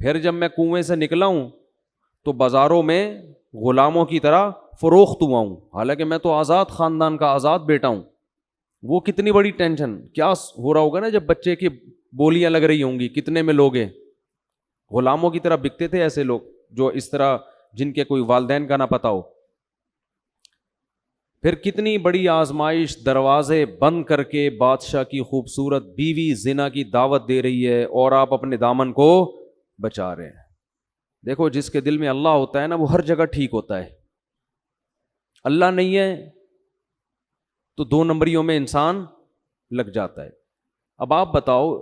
پھر جب میں کنویں سے نکلا ہوں تو بازاروں میں غلاموں کی طرح فروخت ہوا ہوں، حالانکہ میں تو آزاد خاندان کا آزاد بیٹا ہوں۔ وہ کتنی بڑی ٹینشن کیا ہو رہا ہوگا نا جب بچے کی بولیاں لگ رہی ہوں گی، کتنے میں لوگے غلاموں کی طرح بکتے تھے ایسے لوگ جو اس طرح، جن کے کوئی والدین کا نہ پتہ ہو۔ پھر کتنی بڑی آزمائش، دروازے بند کر کے بادشاہ کی خوبصورت بیوی زنا کی دعوت دے رہی ہے اور آپ اپنے دامن کو بچا رہے ہیں۔ دیکھو جس کے دل میں اللہ ہوتا ہے نا وہ ہر جگہ ٹھیک ہوتا ہے، اللہ نہیں ہے تو دو نمبریوں میں انسان لگ جاتا ہے۔ اب آپ بتاؤ،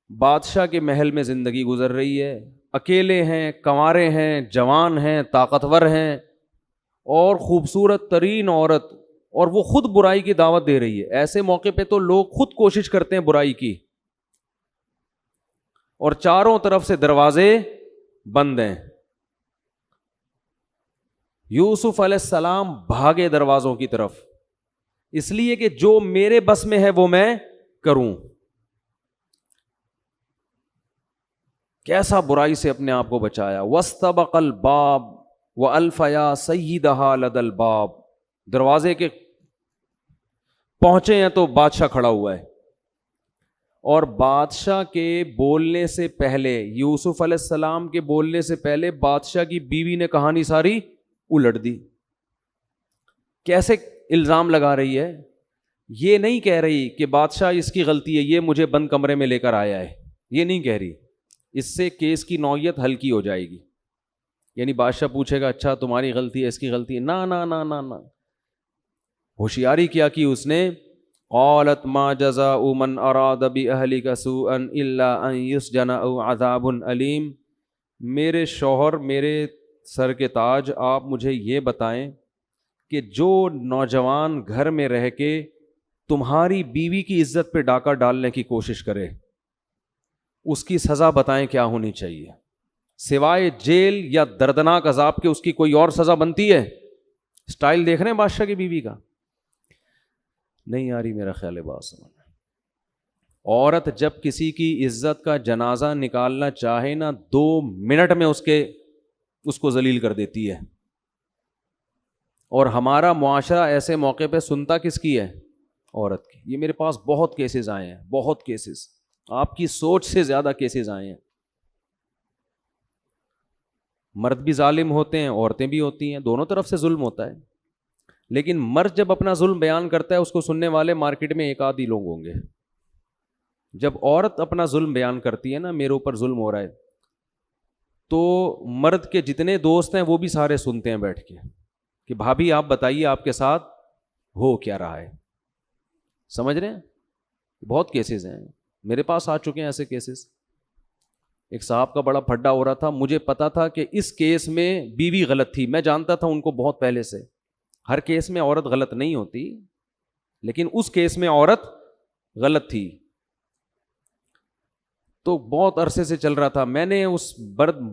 بادشاہ کے محل میں زندگی گزر رہی ہے، اکیلے ہیں، کنوارے ہیں، جوان ہیں، طاقتور ہیں، اور خوبصورت ترین عورت، اور وہ خود برائی کی دعوت دے رہی ہے۔ ایسے موقع پہ تو لوگ خود کوشش کرتے ہیں برائی کی، اور چاروں طرف سے دروازے بند ہیں۔ یوسف علیہ السلام بھاگے دروازوں کی طرف، اس لیے کہ جو میرے بس میں ہے وہ میں کروں۔ کیسا برائی سے اپنے آپ کو بچایا۔ وَاسْتَبَقَ الْبَابَ وَأَلْفَ يَا سَيِّدَهَا لَدَى الْبَابِ، دروازے کے پہنچے ہیں تو بادشاہ کھڑا ہوا ہے، اور بادشاہ کے بولنے سے پہلے، یوسف علیہ السلام کے بولنے سے پہلے بادشاہ کی بیوی نے کہانی ساری الٹ دی۔ کیسے الزام لگا رہی ہے؟ یہ نہیں کہہ رہی کہ بادشاہ اس کی غلطی ہے، یہ مجھے بند کمرے میں لے کر آیا ہے، یہ نہیں کہہ رہی۔ اس سے کیس کی نوعیت ہلکی ہو جائے گی، یعنی بادشاہ پوچھے گا اچھا تمہاری غلطی ہے، اس کی غلطی ہے، نا نا نا نا نا۔ ہوشیاری کیا کی اس نے؟ قالت ما جزاء من اراد باہلک سوءا الا ان یسجن او عذاب علیم۔ میرے شوہر، میرے سر کے تاج، آپ مجھے یہ بتائیں کہ جو نوجوان گھر میں رہ کے تمہاری بیوی کی عزت پہ ڈاکہ ڈالنے کی کوشش کرے، اس کی سزا بتائیں کیا ہونی چاہیے؟ سوائے جیل یا دردناک عذاب کے اس کی کوئی اور سزا بنتی ہے؟ سٹائل دیکھ رہے ہیں بادشاہ کی بیوی کا؟ نہیں آ رہی میرا خیال ہے بات سمجھ۔ عورت جب کسی کی عزت کا جنازہ نکالنا چاہے نا، 2 منٹ میں اس کو ذلیل کر دیتی ہے، اور ہمارا معاشرہ ایسے موقع پہ سنتا کس کی ہے؟ عورت کی۔ یہ میرے پاس بہت کیسز آئے ہیں، بہت کیسز، آپ کی سوچ سے زیادہ کیسز آئے ہیں۔ مرد بھی ظالم ہوتے ہیں، عورتیں بھی ہوتی ہیں، دونوں طرف سے ظلم ہوتا ہے، لیکن مرد جب اپنا ظلم بیان کرتا ہے اس کو سننے والے مارکیٹ میں ایک آدھی لوگ ہوں گے۔ جب عورت اپنا ظلم بیان کرتی ہے نا، میرے اوپر ظلم ہو رہا ہے، تو مرد کے جتنے دوست ہیں وہ بھی سارے سنتے ہیں بیٹھ کے کہ بھابھی آپ بتائیے آپ کے ساتھ ہو کیا رہا ہے۔ سمجھ رہے ہیں؟ بہت کیسز ہیں میرے پاس آ چکے ہیں ایسے کیسز۔ ایک صاحب کا بڑا پھڈا ہو رہا تھا، مجھے پتا تھا کہ اس کیس میں بیوی غلط تھی، میں جانتا تھا ان کو بہت پہلے سے۔ ہر کیس میں عورت غلط نہیں ہوتی، لیکن اس کیس میں عورت غلط تھی، تو بہت عرصے سے چل رہا تھا۔ میں نے اس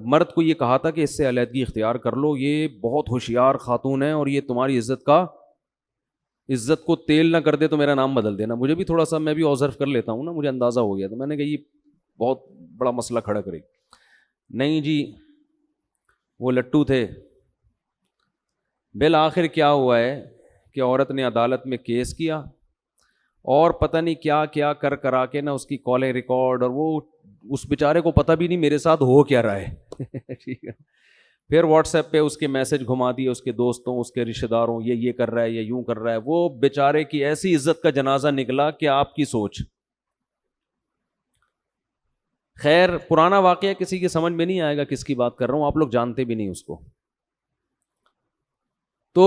مرد کو یہ کہا تھا کہ اس سے علیحدگی اختیار کر لو، یہ بہت ہوشیار خاتون ہے اور یہ تمہاری عزت کو تیل نہ کر دے تو میرا نام بدل دینا۔ مجھے بھی تھوڑا سا، میں بھی آبزرو کر لیتا ہوں نا، مجھے اندازہ ہو گیا، تو میں نے کہا یہ بہت بڑا مسئلہ کھڑا کرے۔ نہیں جی، وہ لٹو تھے۔ بالآخر کیا ہوا ہے کہ عورت نے عدالت میں کیس کیا، اور پتہ نہیں کیا کیا کر کرا کے نا اس کی کالیں ریکارڈ، اور وہ اس بیچارے کو پتہ بھی نہیں میرے ساتھ ہو کیا رہا ہے ٹھیک ہے۔ پھر واٹس ایپ پہ اس کے میسج گھما دیے اس کے دوستوں، اس کے رشتہ داروں، یہ کر رہا ہے، یہ یوں کر رہا ہے۔ وہ بیچارے کی ایسی عزت کا جنازہ نکلا کہ آپ کی سوچ۔ خیر، پرانا واقعہ کسی کی سمجھ میں نہیں آئے گا کس کی بات کر رہا ہوں، آپ لوگ جانتے بھی نہیں اس کو۔ تو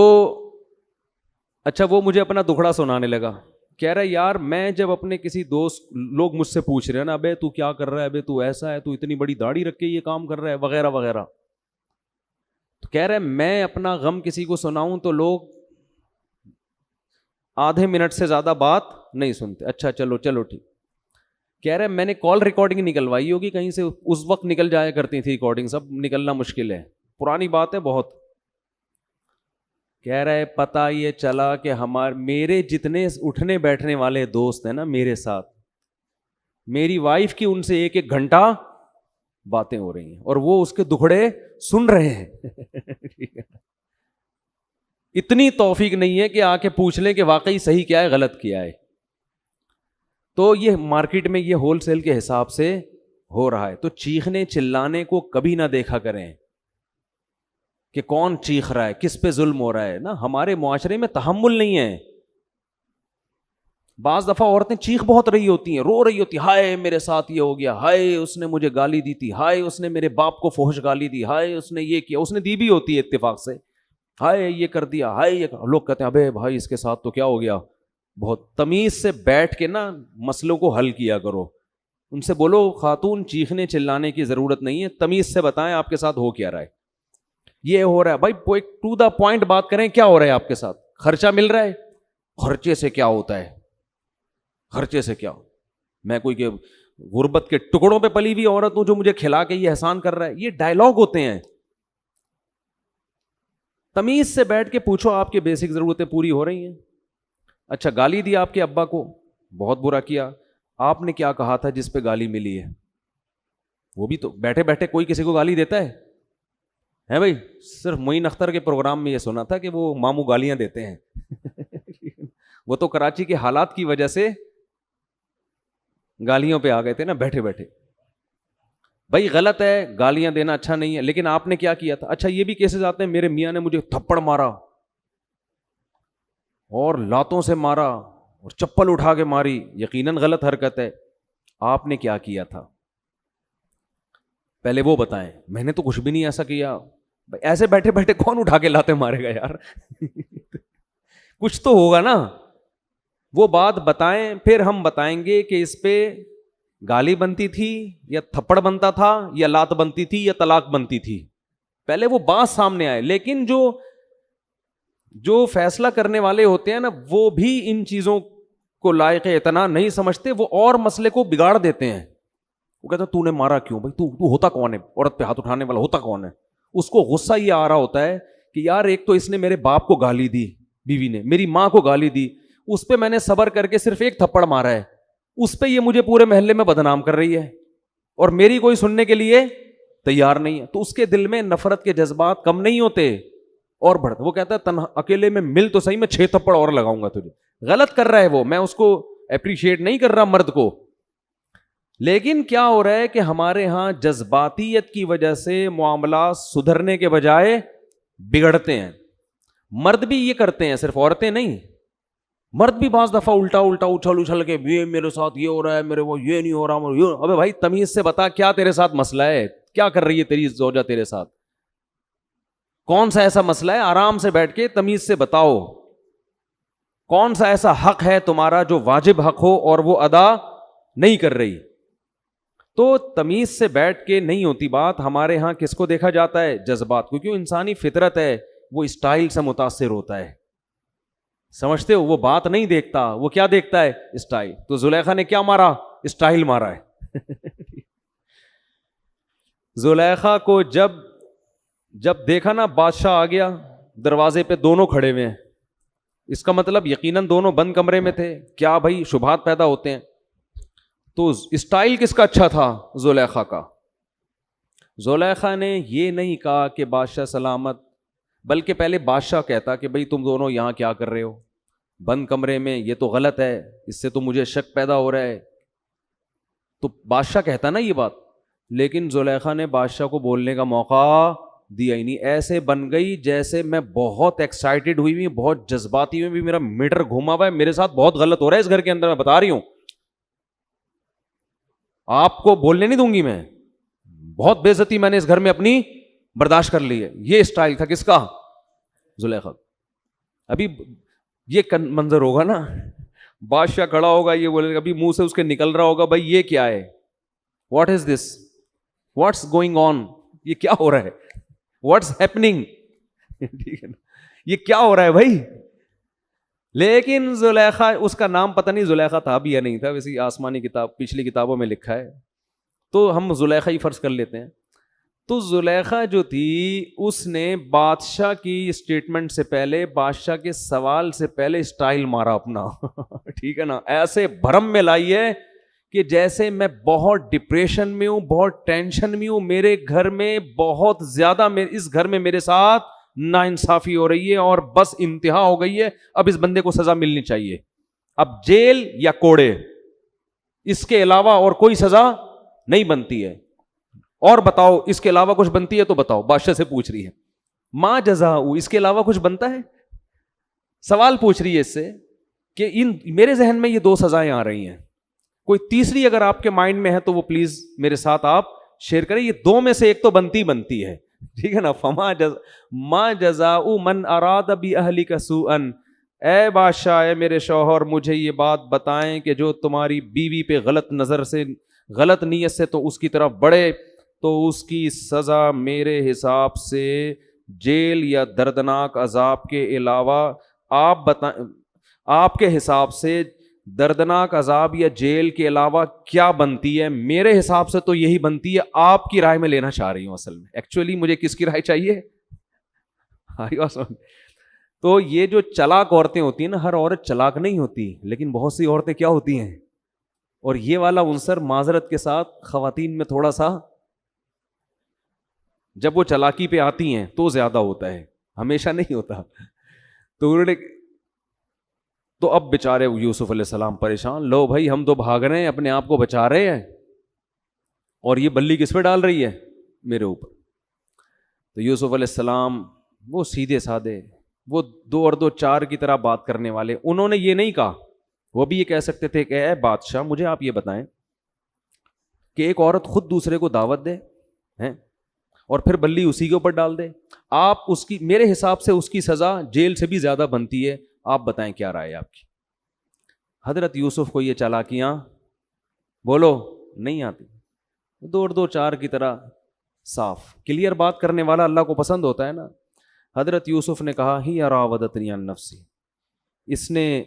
اچھا، وہ مجھے اپنا دکھڑا سنانے لگا، کہہ رہا ہے یار میں جب اپنے کسی دوست، لوگ مجھ سے پوچھ رہے ہیں نا، ابے تو کیا کر رہا ہے، ابے تو ایسا ہے، تو اتنی بڑی داڑھی رکھ کے یہ کام کر رہا ہے، وغیرہ وغیرہ، تو کہہ رہا ہے میں اپنا غم کسی کو سناؤں تو لوگ آدھے منٹ سے زیادہ بات نہیں سنتے۔ اچھا چلو ٹھیک۔ کہہ رہے میں نے کال ریکارڈنگ نکلوائی ہوگی کہیں سے، اس وقت نکل جایا کرتی تھی ریکارڈنگ، سب نکلنا مشکل ہے، پرانی بات ہے بہت۔ کہہ رہے پتہ یہ چلا کہ میرے جتنے اٹھنے بیٹھنے والے دوست ہیں نا میرے ساتھ، میری وائف کی ان سے 1-1 گھنٹہ باتیں ہو رہی ہیں اور وہ اس کے دکھڑے سن رہے ہیں. اتنی توفیق نہیں ہے کہ آ کے پوچھ لیں کہ واقعی صحیح کیا ہے غلط کیا ہے. تو یہ مارکیٹ میں یہ ہول سیل کے حساب سے ہو رہا ہے. تو چیخنے چلانے کو کبھی نہ دیکھا کریں کہ کون چیخ رہا ہے, کس پہ ظلم ہو رہا ہے نا. ہمارے معاشرے میں تحمل نہیں ہے. بعض دفعہ عورتیں چیخ بہت رہی ہوتی ہیں, رو رہی ہوتی, ہائے میرے ساتھ یہ ہو گیا, ہائے اس نے مجھے گالی دی تھی, ہائے اس نے میرے باپ کو فحش گالی دی, ہائے اس نے یہ کیا, اس نے دی بھی ہوتی ہے اتفاق سے, ہائے یہ کر دیا, ہائے یہ. لوگ کہتے ہیں ابے بھائی اس کے ساتھ تو کیا ہو گیا. بہت تمیز سے بیٹھ کے نا مسئلوں کو حل کیا کرو. ان سے بولو خاتون چیخنے چلانے کی ضرورت نہیں ہے, تمیز سے بتائیں آپ کے ساتھ ہو کیا رہا ہے, یہ ہو رہا ہے. بھائی ٹو دا پوائنٹ بات کریں, کیا ہو رہا ہے آپ کے ساتھ, خرچہ مل رہا ہے, خرچے سے کیا ہوتا ہے, خرچے سے کیا ہو, میں کوئی کہ غربت کے ٹکڑوں پہ پلی ہوئی عورت ہوں جو مجھے کھلا کے یہ احسان کر رہا ہے. یہ ڈائلاگ ہوتے ہیں. تمیز سے بیٹھ کے پوچھو آپ کی بیسک ضرورتیں پوری ہو رہی ہیں. اچھا گالی دی آپ کے ابا کو, بہت برا کیا, آپ نے کیا کہا تھا جس پہ گالی ملی ہے. وہ بھی تو بیٹھے بیٹھے کوئی کسی کو گالی دیتا ہے بھائی. صرف معین اختر کے پروگرام میں یہ سنا تھا کہ وہ ماموں گالیاں دیتے ہیں. وہ تو کراچی کے حالات کی وجہ سے گالیوں پہ آ گئے تھے نا بیٹھے بیٹھے. بھائی غلط ہے, گالیاں دینا اچھا نہیں ہے, لیکن آپ نے کیا کیا تھا. اچھا یہ بھی کیسز آتے ہیں, میرے میاں نے مجھے تھپڑ مارا اور لاتوں سے مارا اور چپل اٹھا کے ماری. یقیناً غلط حرکت ہے. آپ نے کیا کیا تھا پہلے وہ بتائیں. میں نے تو کچھ بھی نہیں ایسا کیا. ایسے بیٹھے بیٹھے کون اٹھا کے لاتے مارے گا یار. کچھ تو ہوگا نا, وہ بات بتائیں, پھر ہم بتائیں گے کہ اس پہ گالی بنتی تھی یا تھپڑ بنتا تھا یا لات بنتی تھی یا طلاق بنتی تھی. پہلے وہ بات سامنے آئے. لیکن جو فیصلہ کرنے والے ہوتے ہیں نا, وہ بھی ان چیزوں کو لائق اعتنا نہیں سمجھتے, وہ اور مسئلے کو بگاڑ دیتے ہیں. وہ کہتے ہیں تو نے مارا کیوں بھائی, تو ہوتا کون ہے, عورت پہ ہاتھ اٹھانے والا ہوتا کون ہے. اس کو غصہ یہ آ رہا ہوتا ہے کہ یار ایک تو اس نے میرے باپ کو گالی دی, بیوی نے میری ماں کو گالی دی, اس پہ میں نے صبر کر کے صرف ایک تھپڑ مارا ہے, اس پہ یہ مجھے پورے محلے میں بدنام کر رہی ہے اور میری کوئی سننے کے لیے تیار نہیں ہے. تو اس کے دل میں نفرت کے جذبات کم نہیں ہوتے اور بڑھتے. وہ کہتا ہے تنہا اکیلے میں مل تو صحیح, میں 6 تھپڑ اور لگاؤں گا تجھے. غلط کر رہا ہے وہ, میں اس کو اپریشیٹ نہیں کر رہا مرد کو. لیکن کیا ہو رہا ہے کہ ہمارے ہاں جذباتیت کی وجہ سے معاملات سدھرنے کے بجائے بگڑتے ہیں. مرد بھی یہ کرتے ہیں, صرف عورتیں نہیں. مرد بھی بعض دفعہ الٹا اچھل کے یہ میرے ساتھ یہ ہو رہا ہے, میرے وہ یہ نہیں ہو رہا. ابے بھائی تمیز سے بتا کیا تیرے ساتھ مسئلہ ہے, کیا کر رہی ہے تیری زوجہ تیرے ساتھ, کون سا ایسا مسئلہ ہے, آرام سے بیٹھ کے تمیز سے بتاؤ. کون سا ایسا حق ہے تمہارا جو واجب حق ہو اور وہ ادا نہیں کر رہی. تو تمیز سے بیٹھ کے نہیں ہوتی بات. ہمارے ہاں کس کو دیکھا جاتا ہے, جذبات کو, کیوں انسانی فطرت ہے وہ اسٹائل سے متاثر ہوتا ہے. سمجھتے ہو, وہ بات نہیں دیکھتا, وہ کیا دیکھتا ہے, اسٹائل. تو زلیخا نے کیا مارا, اسٹائل مارا ہے. زلیخا کو جب دیکھا نا بادشاہ آ گیا, دروازے پہ دونوں کھڑے ہوئے ہیں, اس کا مطلب یقیناً دونوں بند کمرے میں تھے. کیا بھائی شبہات پیدا ہوتے ہیں. تو اسٹائل کس کا اچھا تھا, زلیخا کا. زلیخا نے یہ نہیں کہا کہ بادشاہ سلامت, بلکہ پہلے بادشاہ کہتا کہ بھئی تم دونوں یہاں کیا کر رہے ہو بند کمرے میں, یہ تو غلط ہے, اس سے تو مجھے شک پیدا ہو رہا ہے. تو بادشاہ کہتا نا یہ بات, لیکن زلیخا نے بادشاہ کو بولنے کا موقع دیا ہی نہیں. ایسے بن گئی جیسے میں بہت ایکسائٹیڈ ہوئی ہوئی, بہت جذباتی ہوئی, میرا میٹر گھوما ہوا ہے, میرے ساتھ بہت غلط ہو رہا ہے اس گھر کے اندر, میں بتا رہی ہوں, آپ کو بولنے نہیں دوں گی میں, بہت بے عزتی میں نے اس گھر میں اپنی برداشت کر لی ہے. یہ اسٹائل تھا کس کا, زلیخا. ابھی یہ منظر ہوگا نا, بادشاہ کھڑا ہوگا, یہ بولے گا, ابھی منہ سے اس کے نکل رہا ہوگا, بھائی یہ کیا ہے, what is this, what's going on, یہ کیا ہو رہا ہے, واٹس ہیپننگ, ٹھیک ہے نا, یہ کیا ہو رہا ہے بھائی. لیکن زلیخا, اس کا نام پتہ نہیں زلیخا تھا بھی یا نہیں تھا, ویسی آسمانی کتاب پچھلی کتابوں میں لکھا ہے, تو ہم زلیخا ہی فرض کر لیتے ہیں. تو زلیخا جو تھی اس نے بادشاہ کی اسٹیٹمنٹ سے پہلے, بادشاہ کے سوال سے پہلے اسٹائل مارا اپنا. ٹھیک ہے نا, ایسے بھرم میں لائی ہے کہ جیسے میں بہت ڈپریشن میں ہوں, بہت ٹینشن میں ہوں, میرے گھر میں بہت زیادہ, اس گھر میں میرے ساتھ ناانصافی ہو رہی ہے اور بس انتہا ہو گئی ہے, اب اس بندے کو سزا ملنی چاہیے, اب جیل یا کوڑے, اس کے علاوہ اور کوئی سزا نہیں بنتی ہے. اور بتاؤ اس کے علاوہ کچھ بنتی ہے تو بتاؤ, بادشاہ سے پوچھ رہی ہے, ما جزاء, اس کے علاوہ کچھ بنتا ہے؟ سوال پوچھ رہی ہے اس سے کہ میرے ذہن میں یہ دو سزائیں آ رہی ہیں, کوئی تیسری اگر آپ کے مائنڈ میں ہے تو وہ پلیز میرے ساتھ آپ شیئر کریں, یہ دو میں سے ایک تو بنتی ہے, ٹھیک ہے نا. ما جزاء من اراد باہلک سوءا, اے بادشاہ, اے میرے شوہر, مجھے یہ بات بتائیں کہ جو تمہاری بیوی پہ غلط نظر سے, غلط نیت سے تو اس کی طرف بڑھے, تو اس کی سزا میرے حساب سے جیل یا دردناک عذاب کے علاوہ آپ بتائیں, آپ کے حساب سے دردناک عذاب یا جیل کے علاوہ کیا بنتی ہے؟ میرے حساب سے تو یہی بنتی ہے, آپ کی رائے میں لینا چاہ رہی ہوں. اصل میں ایکچولی مجھے کس کی رائے چاہیے؟ تو یہ جو چلاک عورتیں ہوتی ہیں نا, ہر عورت چلاک نہیں ہوتی, لیکن بہت سی عورتیں کیا ہوتی ہیں, اور یہ والا عنصر معذرت کے ساتھ خواتین میں تھوڑا سا, جب وہ چلاکی پہ آتی ہیں تو زیادہ ہوتا ہے, ہمیشہ نہیں ہوتا. تو انہوں نے, تو اب بیچارے یوسف علیہ السلام پریشان, لو بھائی ہم تو بھاگ رہے ہیں, اپنے آپ کو بچا رہے ہیں, اور یہ بلی کس پہ ڈال رہی ہے؟ میرے اوپر. تو یوسف علیہ السلام وہ سیدھے سادے, وہ 2 اور 2 4 کی طرح بات کرنے والے, انہوں نے یہ نہیں کہا. وہ بھی یہ کہہ سکتے تھے کہ اے بادشاہ, مجھے آپ یہ بتائیں کہ ایک عورت خود دوسرے کو دعوت دے ہیں اور پھر بلی اسی کے اوپر ڈال دے, آپ اس کی, میرے حساب سے اس کی سزا جیل سے بھی زیادہ بنتی ہے, آپ بتائیں کیا رائے آپ کی؟ حضرت یوسف کو یہ چالاکیاں بولو نہیں آتی, 2 اور 2 4 کی طرح صاف کلیئر بات کرنے والا اللہ کو پسند ہوتا ہے نا. حضرت یوسف نے کہا, ہی راودتنی عن نفسی, اس نے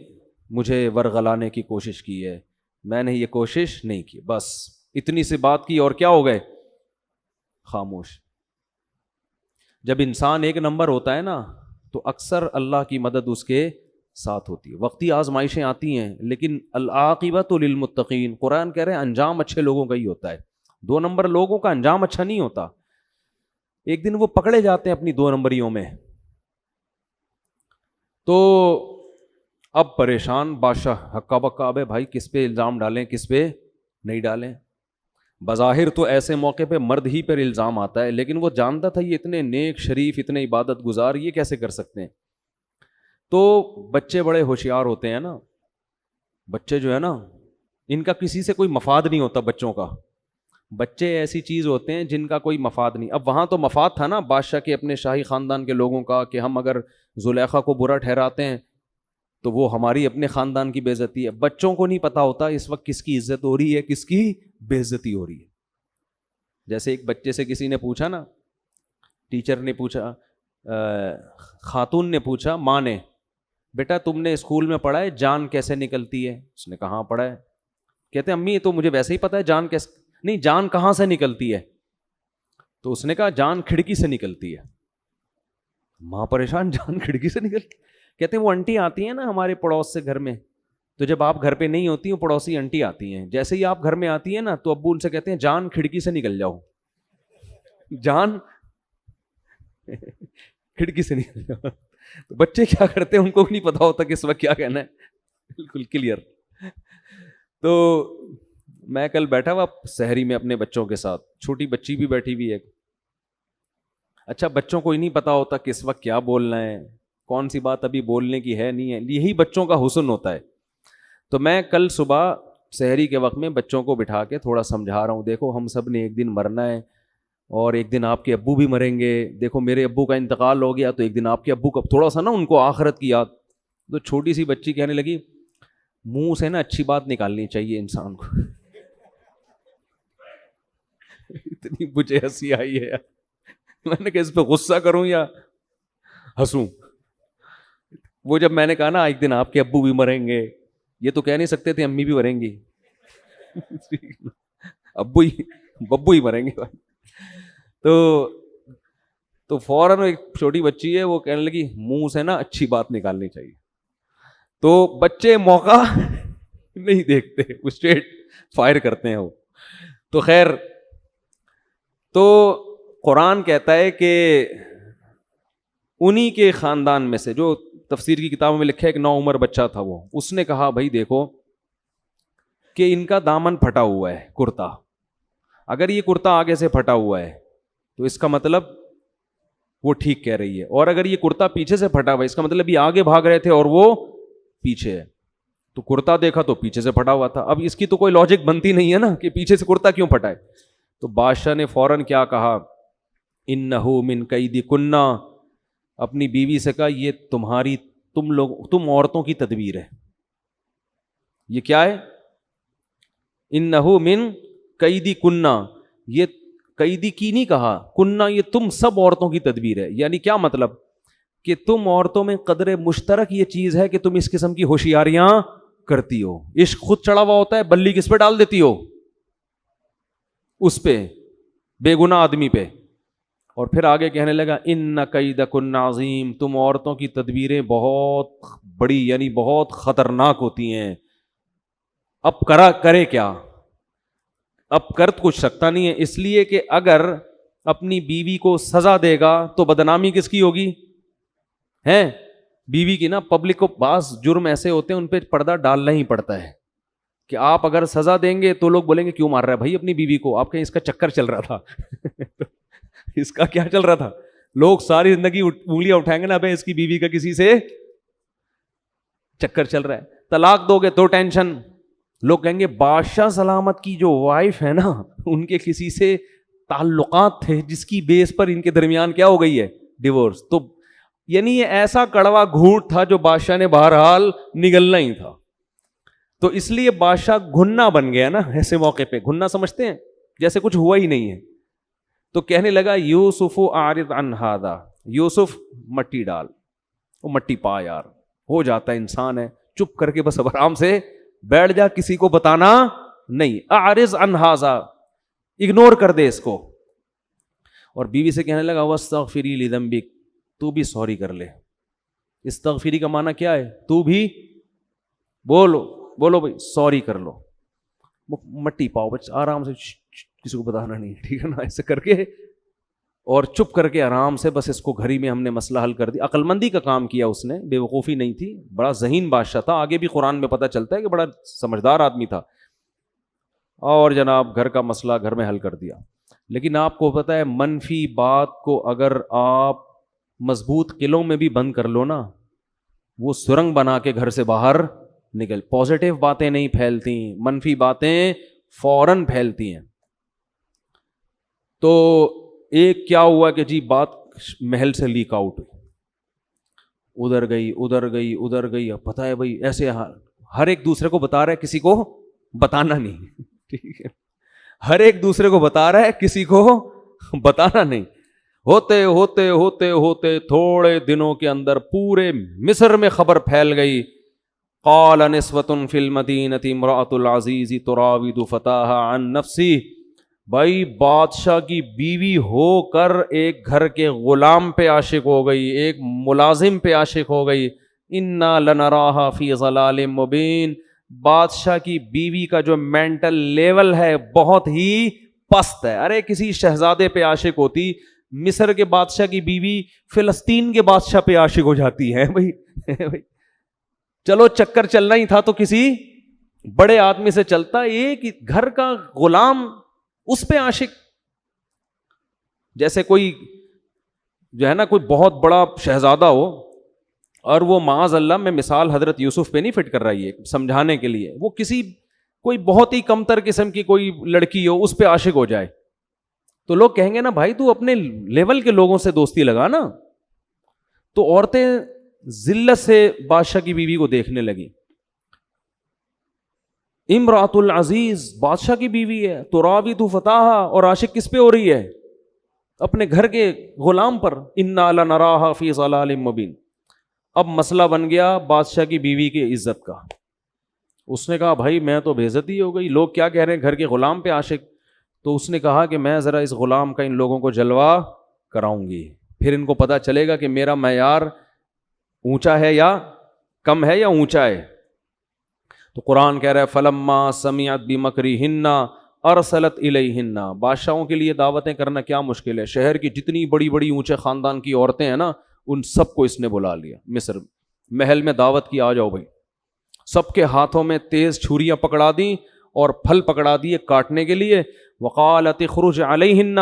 مجھے ورغلانے کی کوشش کی ہے, میں نے یہ کوشش نہیں کی. بس اتنی سی بات کی اور کیا ہو گئے؟ خاموش. جب انسان ایک نمبر ہوتا ہے نا تو اکثر اللہ کی مدد اس کے ساتھ ہوتی ہے. وقتی آزمائشیں آتی ہیں, لیکن العاقبۃ للمتقین, قرآن کہہ رہے ہیں انجام اچھے لوگوں کا ہی ہوتا ہے, 2 نمبر لوگوں کا انجام اچھا نہیں ہوتا. ایک دن وہ پکڑے جاتے ہیں اپنی 2 نمبریوں میں. تو اب پریشان بادشاہ ہکا بکا, ابے بھائی کس پہ الزام ڈالیں کس پہ نہیں ڈالیں. بظاہر تو ایسے موقع پہ مرد ہی پر الزام آتا ہے, لیکن وہ جانتا تھا یہ اتنے نیک شریف, اتنے عبادت گزار, یہ کیسے کر سکتے ہیں. تو بچے بڑے ہوشیار ہوتے ہیں نا, بچے جو ہے نا ان کا کسی سے کوئی مفاد نہیں ہوتا. بچوں کا, بچے ایسی چیز ہوتے ہیں جن کا کوئی مفاد نہیں. اب وہاں تو مفاد تھا نا بادشاہ کے, اپنے شاہی خاندان کے لوگوں کا, کہ ہم اگر زلیخا کو برا ٹھہراتے ہیں تو وہ ہماری اپنے خاندان کی بے عزتی ہے. بچوں کو نہیں پتا ہوتا اس وقت کس کی عزت ہو رہی ہے, کس کی بے عزتی ہو رہی ہے. جیسے ایک بچے سے کسی نے پوچھا نا, ٹیچر نے پوچھا, خاتون نے پوچھا ماں نے, بیٹا تم نے اسکول میں پڑھا ہے جان کیسے نکلتی ہے؟ اس نے کہاں پڑھا ہے. کہتے ہیں امی تو مجھے ویسے ہی پتا ہے جان کیسے, نہیں جان کہاں سے نکلتی ہے؟ تو اس نے کہا جان کھڑکی سے نکلتی ہے. ماں پریشان, جان کھڑکی سے نکلتی؟ کہتے ہیں وہ انٹی آتی ہیں نا ہمارے پڑوس سے گھر میں, تو جب آپ گھر پہ نہیں ہوتی ہیں پڑوسی انٹی آتی ہیں, جیسے ہی آپ گھر میں آتی ہیں نا تو ابو ان سے کہتے ہیں جان کھڑکی سے نکل جاؤ, جان کھڑکی سے نکل جاؤ. تو بچے کیا کرتے ہیں, ان کو بھی نہیں پتا ہوتا کہ اس وقت کیا کہنا ہے, بالکل کلیئر. تو میں کل بیٹھا ہوا سحری میں اپنے بچوں کے ساتھ, چھوٹی بچی بھی بیٹھی ہوئی ہے. اچھا بچوں کو ہی نہیں پتا ہوتا کہ اس وقت کیا بولنا ہے, کون سی بات ابھی بولنے کی ہے نہیں ہے, یہی بچوں کا حسن ہوتا ہے. تو میں کل صبح سحری کے وقت میں بچوں کو بٹھا کے تھوڑا سمجھا رہا ہوں, دیکھو ہم سب نے ایک دن مرنا ہے, اور ایک دن آپ کے ابو بھی مریں گے. دیکھو میرے ابو کا انتقال ہو گیا تو ایک دن آپ کے ابو کا, تھوڑا سا نا ان کو آخرت کی یاد. تو چھوٹی سی بچی کہنے لگی, منہ سے نا اچھی بات نکالنی چاہیے انسان کو. اتنی مجھے ہنسی آئی ہے, میں نے کہا اس پہ غصہ کروں یا ہنسوں. وہ جب میں نے کہا نا ایک دن آپ کے ابو بھی مریں گے, یہ تو کہہ نہیں سکتے تھے امی بھی مریں گی, ببو ہی مریں گے. تو فوراً ایک چھوٹی بچی ہے وہ کہنے لگی منہ سے نا اچھی بات نکالنی چاہیے. تو بچے موقع نہیں دیکھتے, وہ اسٹریٹ فائر کرتے ہیں وہ. تو خیر, تو قرآن کہتا ہے کہ انہی کے خاندان میں سے, جو تفسیر کی کتابوں میں لکھا ہے, ایک 9 عمر بچہ تھا وہ, اس نے کہا بھائی دیکھو کہ ان کا دامن پھٹا ہوا ہے کرتا, اگر یہ کرتا آگے سے پھٹا ہوا ہے تو اس کا مطلب وہ ٹھیک کہہ رہی ہے, اور اگر یہ کرتا پیچھے سے پھٹا ہوا ہے اس کا مطلب یہ آگے بھاگ رہے تھے اور وہ پیچھے ہے. تو کرتا دیکھا تو پیچھے سے پھٹا ہوا تھا, اب اس کی تو کوئی لاجک بنتی نہیں ہے نا کہ پیچھے سے کرتا کیوں پھٹا ہے. تو بادشاہ نے فوراً کیا کہا, انہو من کیدکنہ, اپنی بیوی سے کہا یہ تم عورتوں کی تدبیر ہے. یہ کیا ہے؟ انہو من کیدکنہ, یہ قیدی کی نہیں کہا, کنہ یہ تم سب عورتوں کی تدبیر ہے. یعنی کیا مطلب کہ تم عورتوں میں قدر مشترک یہ چیز ہے کہ تم اس قسم کی ہوشیاریاں کرتی ہو. عشق خود چڑھا ہوا ہوتا ہے, بلی کس پہ ڈال دیتی ہو؟ اس پہ, بے گناہ آدمی پہ. اور پھر آگے کہنے لگا ان کیدکن عظیم, تم عورتوں کی تدبیریں بہت بڑی یعنی بہت خطرناک ہوتی ہیں. اب کرے کیا؟ اب کر کچھ سکتا نہیں ہے, اس لیے کہ اگر اپنی بیوی کو سزا دے گا تو بدنامی کس کی ہوگی؟ ہیں بیوی کی نا. پبلک کو بعض جرم ایسے ہوتے ہیں ان پہ پردہ ڈالنا ہی پڑتا ہے کہ آپ اگر سزا دیں گے تو لوگ بولیں گے کیوں مار رہا ہے بھائی اپنی بیوی کو, آپ کہیں اس کا چکر چل رہا تھا. اس کا کیا چل رہا تھا؟ لوگ ساری زندگی انگلیاں اٹھائیں گے نا, بھائی اس کی بیوی کا کسی سے چکر چل رہا ہے. طلاق دو گے تو ٹینشن, لوگ کہیں گے بادشاہ سلامت کی جو وائف ہے نا ان کے کسی سے تعلقات تھے جس کی بیس پر ان کے درمیان کیا ہو گئی ہے؟ ڈیورس. تو یعنی یہ ایسا کڑوا گھونٹ تھا جو بادشاہ نے بہرحال نگلنا ہی تھا. تو اس لیے بادشاہ گھننا بن گیا نا. ایسے موقع پہ گھننا سمجھتے ہیں جیسے کچھ ہوا ہی نہیں ہے. تو کہنے لگا یوسف اعرض عن ھذا, یوسف مٹی ڈال, وہ مٹی پا یار, ہو جاتا ہے انسان ہے, چپ کر کے بس آرام سے بیٹھ جا, کسی کو بتانا نہیں. اعرض عن ھذا, اگنور کر دے اس کو. اور بیوی سے کہنے لگا واستغفری لذنبک, تو بھی سوری کر لے. استغفری کا معنی کیا ہے؟ تو بھی بولو بھائی سوری کر لو. مٹی پاؤ بچ آرام سے, کسی کو بتانا نہیں, ٹھیک ہے نا, ایسے کر کے اور چپ کر کے آرام سے بس اس کو گھر ہی میں ہم نے مسئلہ حل کر دیا. عقل مندی کا کام کیا اس نے, بے وقوفی نہیں تھی. بڑا ذہین بادشاہ تھا, آگے بھی قرآن میں پتہ چلتا ہے کہ بڑا سمجھدار آدمی تھا. اور جناب گھر کا مسئلہ گھر میں حل کر دیا. لیکن آپ کو پتہ ہے منفی بات کو اگر آپ مضبوط قلعوں میں بھی بند کر لو نا, وہ سرنگ بنا کے گھر سے باہر نکل. پازیٹیو باتیں نہیں پھیلتی, منفی باتیں فوراً پھیلتی ہیں. تو ایک کیا ہوا کہ جی بات محل سے لیک آؤٹ ہوئی, ادھر گئی. اب پتہ ہے بھائی ایسے ہر ایک دوسرے کو بتا رہا ہے, کسی کو بتانا نہیں. ٹھیک ہے, ہر ایک دوسرے کو بتا رہا ہے, کسی کو بتانا نہیں. ہوتے تھوڑے دنوں کے اندر پورے مصر میں خبر پھیل گئی. قال نسوة فی المدینة امرأة العزیز تراود فتاها عن نفسی. بھائی بادشاہ کی بیوی ہو کر ایک گھر کے غلام پہ عاشق ہو گئی, ایک ملازم پہ عاشق ہو گئی. انا لنراها فی ضلال مبین. بادشاہ کی بیوی کا جو مینٹل لیول ہے بہت ہی پست ہے. ارے کسی شہزادے پہ عاشق ہوتی, مصر کے بادشاہ کی بیوی فلسطین کے بادشاہ پہ عاشق ہو جاتی ہے. بھائی چلو چکر چلنا ہی تھا تو کسی بڑے آدمی سے چلتا, ایک گھر کا غلام اس پہ عاشق. جیسے کوئی جو ہے نا کوئی بہت بڑا شہزادہ ہو, اور وہ معاذ اللہ, میں مثال حضرت یوسف پہ نہیں فٹ کر رہی ہے سمجھانے کے لیے, وہ کسی کوئی بہت ہی کمتر قسم کی کوئی لڑکی ہو اس پہ عاشق ہو جائے, تو لوگ کہیں گے نا بھائی تو اپنے لیول کے لوگوں سے دوستی لگا نا. تو عورتیں ذلت سے بادشاہ کی بیوی کو دیکھنے لگی. امرأۃ العزیز بادشاہ کی بیوی ہے, تراود فتاہا, اور عاشق کس پہ ہو رہی ہے؟ اپنے گھر کے غلام پر. انا لنراہا فی ضلال مبین. اب مسئلہ بن گیا بادشاہ کی بیوی کی عزت کا. اس نے کہا بھائی میں تو بے عزتی ہو گئی, لوگ کیا کہہ رہے ہیں گھر کے غلام پہ عاشق. تو اس نے کہا کہ میں ذرا اس غلام کا ان لوگوں کو جلوہ کراؤں گی, پھر ان کو پتہ چلے گا کہ میرا معیار اونچا ہے یا کم ہے یا اونچا ہے. تو قرآن کہہ رہا ہے فلما سمعت بمکرہن ارسلت الیہن. بادشاہوں کے لیے دعوتیں کرنا کیا مشکل ہے. شہر کی جتنی بڑی بڑی اونچے خاندان کی عورتیں ہیں نا, ان سب کو اس نے بلا لیا. مصر محل میں دعوت کی, آ جاؤ بھائی. سب کے ہاتھوں میں تیز چھریاں پکڑا دیں اور پھل پکڑا دیے کاٹنے کے لیے. وقالت اخرج علیہن,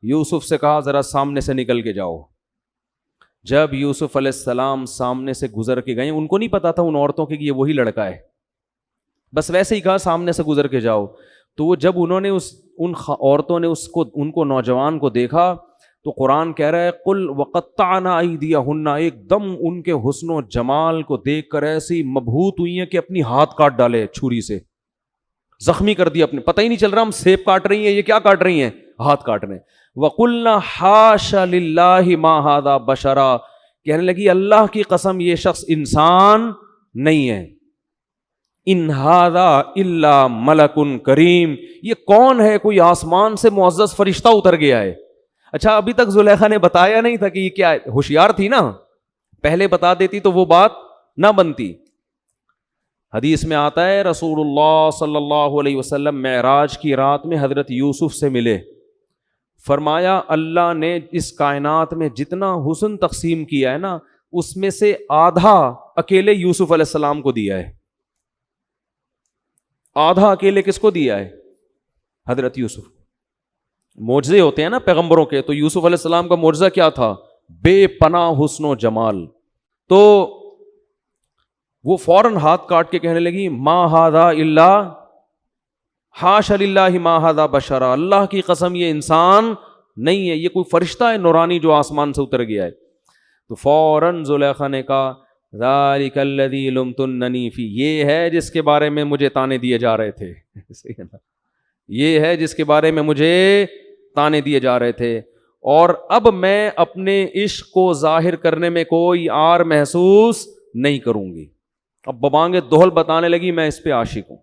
یوسف سے کہا ذرا سامنے سے نکل کے جاؤ. جب یوسف علیہ السلام سامنے سے گزر کے گئے, ان کو نہیں پتا تھا ان عورتوں کے کہ یہ وہی لڑکا ہے, بس ویسے ہی کہا سامنے سے گزر کے جاؤ. تو وہ جب انہوں نے ان عورتوں نے ان کو نوجوان کو دیکھا تو قرآن کہہ رہا ہے قل وقطعنا ایدیہن, ایک دم ان کے حسن و جمال کو دیکھ کر ایسی مبہوت ہوئی ہیں کہ اپنی ہاتھ کاٹ ڈالے چھری سے, زخمی کر دیا اپنے. پتہ ہی نہیں چل رہا ہم سیب کاٹ رہی ہیں یہ کیا کاٹ رہی ہیں, ہاتھ کاٹ رہے ہیں. وَقُلْنَا حَاشَ لِلَّهِ مَا هَذَا بَشَرًا, کہنے لگی اللہ کی قسم یہ شخص انسان نہیں ہے. ان هذا الا ملک کریم, یہ کون ہے, کوئی آسمان سے معزز فرشتہ اتر گیا ہے. اچھا ابھی تک زلیخا نے بتایا نہیں تھا کہ یہ کیا ہے. ہوشیار تھی نا, پہلے بتا دیتی تو وہ بات نہ بنتی. حدیث میں آتا ہے رسول اللہ صلی اللہ علیہ وسلم معراج کی رات میں حضرت یوسف سے ملے. فرمایا اللہ نے اس کائنات میں جتنا حسن تقسیم کیا ہے نا, اس میں سے آدھا اکیلے یوسف علیہ السلام کو دیا ہے. آدھا اکیلے کس کو دیا ہے, حضرت یوسف. معجزے ہوتے ہیں نا پیغمبروں کے, تو یوسف علیہ السلام کا معجزہ کیا تھا, بے پناہ حسن و جمال. تو وہ فوراً ہاتھ کاٹ کے کہنے لگی ما ھذا الا حاش للہ ما ھذا بشرا, اللہ کی قسم یہ انسان نہیں ہے, یہ کوئی فرشتہ ہے نورانی جو آسمان سے اتر گیا ہے. تو فوراً زلیخا نے کہا ذالک الذی لمتننی فی, یہ ہے جس کے بارے میں مجھے تانے دیے جا رہے تھے. یہ ہے جس کے بارے میں مجھے تانے دیے جا رہے تھے, اور اب میں اپنے عشق کو ظاہر کرنے میں کوئی عار محسوس نہیں کروں گی. اب ببانگ دوہل بتانے لگی میں اس پہ عاشق ہوں,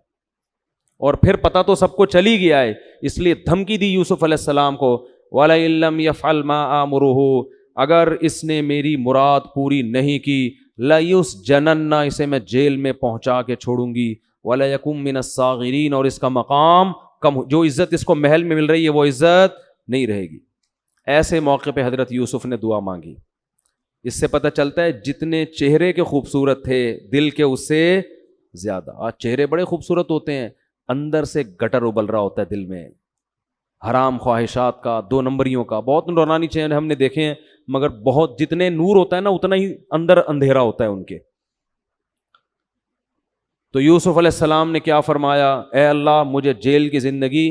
اور پھر پتہ تو سب کو چلی گیا ہے, اس لیے دھمکی دی یوسف علیہ السلام کو وَلَئِن لَّمْ يَفْعَلْ مَا آمُرُهُ, اگر اس نے میری مراد پوری نہیں کی لَيُسْجَنَنَّ, اسے میں جیل میں پہنچا کے چھوڑوں گی. وَلَيَكُن مِّنَ الصَّاغِرِينَ, اور اس کا مقام کم, جو عزت اس کو محل میں مل رہی ہے وہ عزت نہیں رہے گی. ایسے موقع پہ حضرت یوسف نے دعا مانگی. اس سے پتہ چلتا ہے جتنے چہرے کے خوبصورت تھے دل کے اس سے زیادہ. آج چہرے بڑے خوبصورت ہوتے ہیں, اندر سے گٹر ابل رہا ہوتا ہے دل میں, حرام خواہشات کا, دو نمبریوں کا. بہت نورانی چہرے ہم نے دیکھے ہیں, مگر بہت جتنے نور ہوتا ہے نا اتنا ہی اندر اندھیرا ہوتا ہے ان کے. تو یوسف علیہ السلام نے کیا فرمایا, اے اللہ مجھے جیل کی زندگی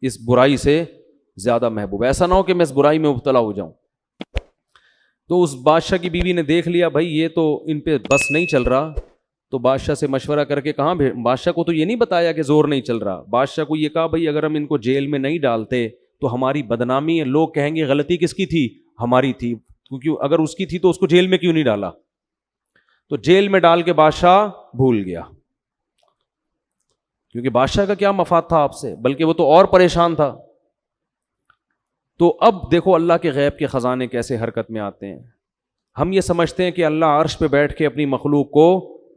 اس برائی سے زیادہ محبوب, ایسا نہ ہو کہ میں اس برائی میں مبتلا ہو جاؤں. تو اس بادشاہ کی بیوی نے دیکھ لیا بھائی یہ تو ان پہ بس نہیں چل رہا, تو بادشاہ سے مشورہ کر کے کہاں بادشاہ کو تو یہ نہیں بتایا کہ زور نہیں چل رہا, بادشاہ کو یہ کہا بھائی اگر ہم ان کو جیل میں نہیں ڈالتے تو ہماری بدنامی ہے, لوگ کہیں گے غلطی کس کی تھی, ہماری تھی, کیونکہ اگر اس کی تھی تو اس کو جیل میں کیوں نہیں ڈالا. تو جیل میں ڈال کے بادشاہ بھول گیا, کیونکہ بادشاہ کا کیا مفاد تھا آپ سے, بلکہ وہ تو اور پریشان تھا. تو اب دیکھو اللہ کے غیب کے خزانے کیسے حرکت میں آتے ہیں. ہم یہ سمجھتے ہیں کہ اللہ عرش پہ بیٹھ کے اپنی مخلوق کو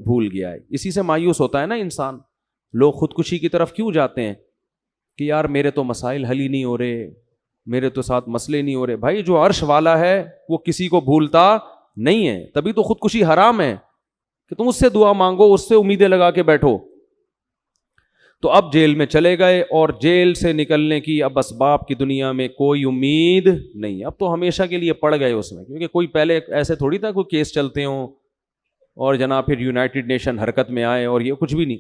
بھول گیا ہے, اسی سے مایوس ہوتا ہے نا انسان. لوگ خودکشی کی طرف کیوں جاتے ہیں کہ یار میرے تو مسائل حل ہی نہیں ہو رہے, میرے تو ساتھ مسئلے نہیں ہو رہے. بھائی جو عرش والا ہے وہ کسی کو بھولتا نہیں ہے, تبھی تو خودکشی حرام ہے کہ تم اس سے دعا مانگو, اس سے امیدیں لگا کے بیٹھو. تو اب جیل میں چلے گئے, اور جیل سے نکلنے کی اب اسباب کی دنیا میں کوئی امید نہیں. اب تو ہمیشہ کے لیے پڑ گئے اس میں, کیونکہ کوئی پہلے ایسے تھوڑی تھا کوئی کیس چلتے ہوں اور جناب پھر یونائٹڈ نیشن حرکت میں آئے, اور یہ کچھ بھی نہیں.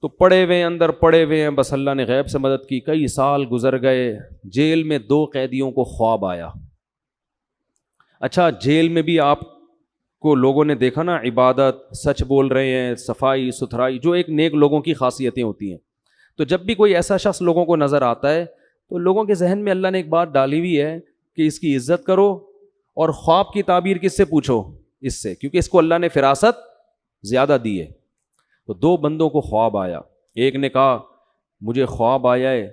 تو پڑے ہوئے اندر پڑے ہوئے ہیں, بس اللہ نے غیب سے مدد کی. کئی سال گزر گئے, جیل میں 2 قیدیوں کو خواب آیا. اچھا جیل میں بھی آپ کو لوگوں نے دیکھا نا, عبادت, سچ بول رہے ہیں, صفائی ستھرائی, جو ایک نیک لوگوں کی خاصیتیں ہوتی ہیں. تو جب بھی کوئی ایسا شخص لوگوں کو نظر آتا ہے تو لوگوں کے ذہن میں اللہ نے ایک بات ڈالی ہوئی ہے کہ اس کی عزت کرو, اور خواب کی تعبیر کس سے پوچھو, اس سے, کیونکہ اس کو اللہ نے فراست زیادہ دی ہے. تو 2 بندوں کو خواب آیا. ایک نے کہا مجھے خواب آیا ہے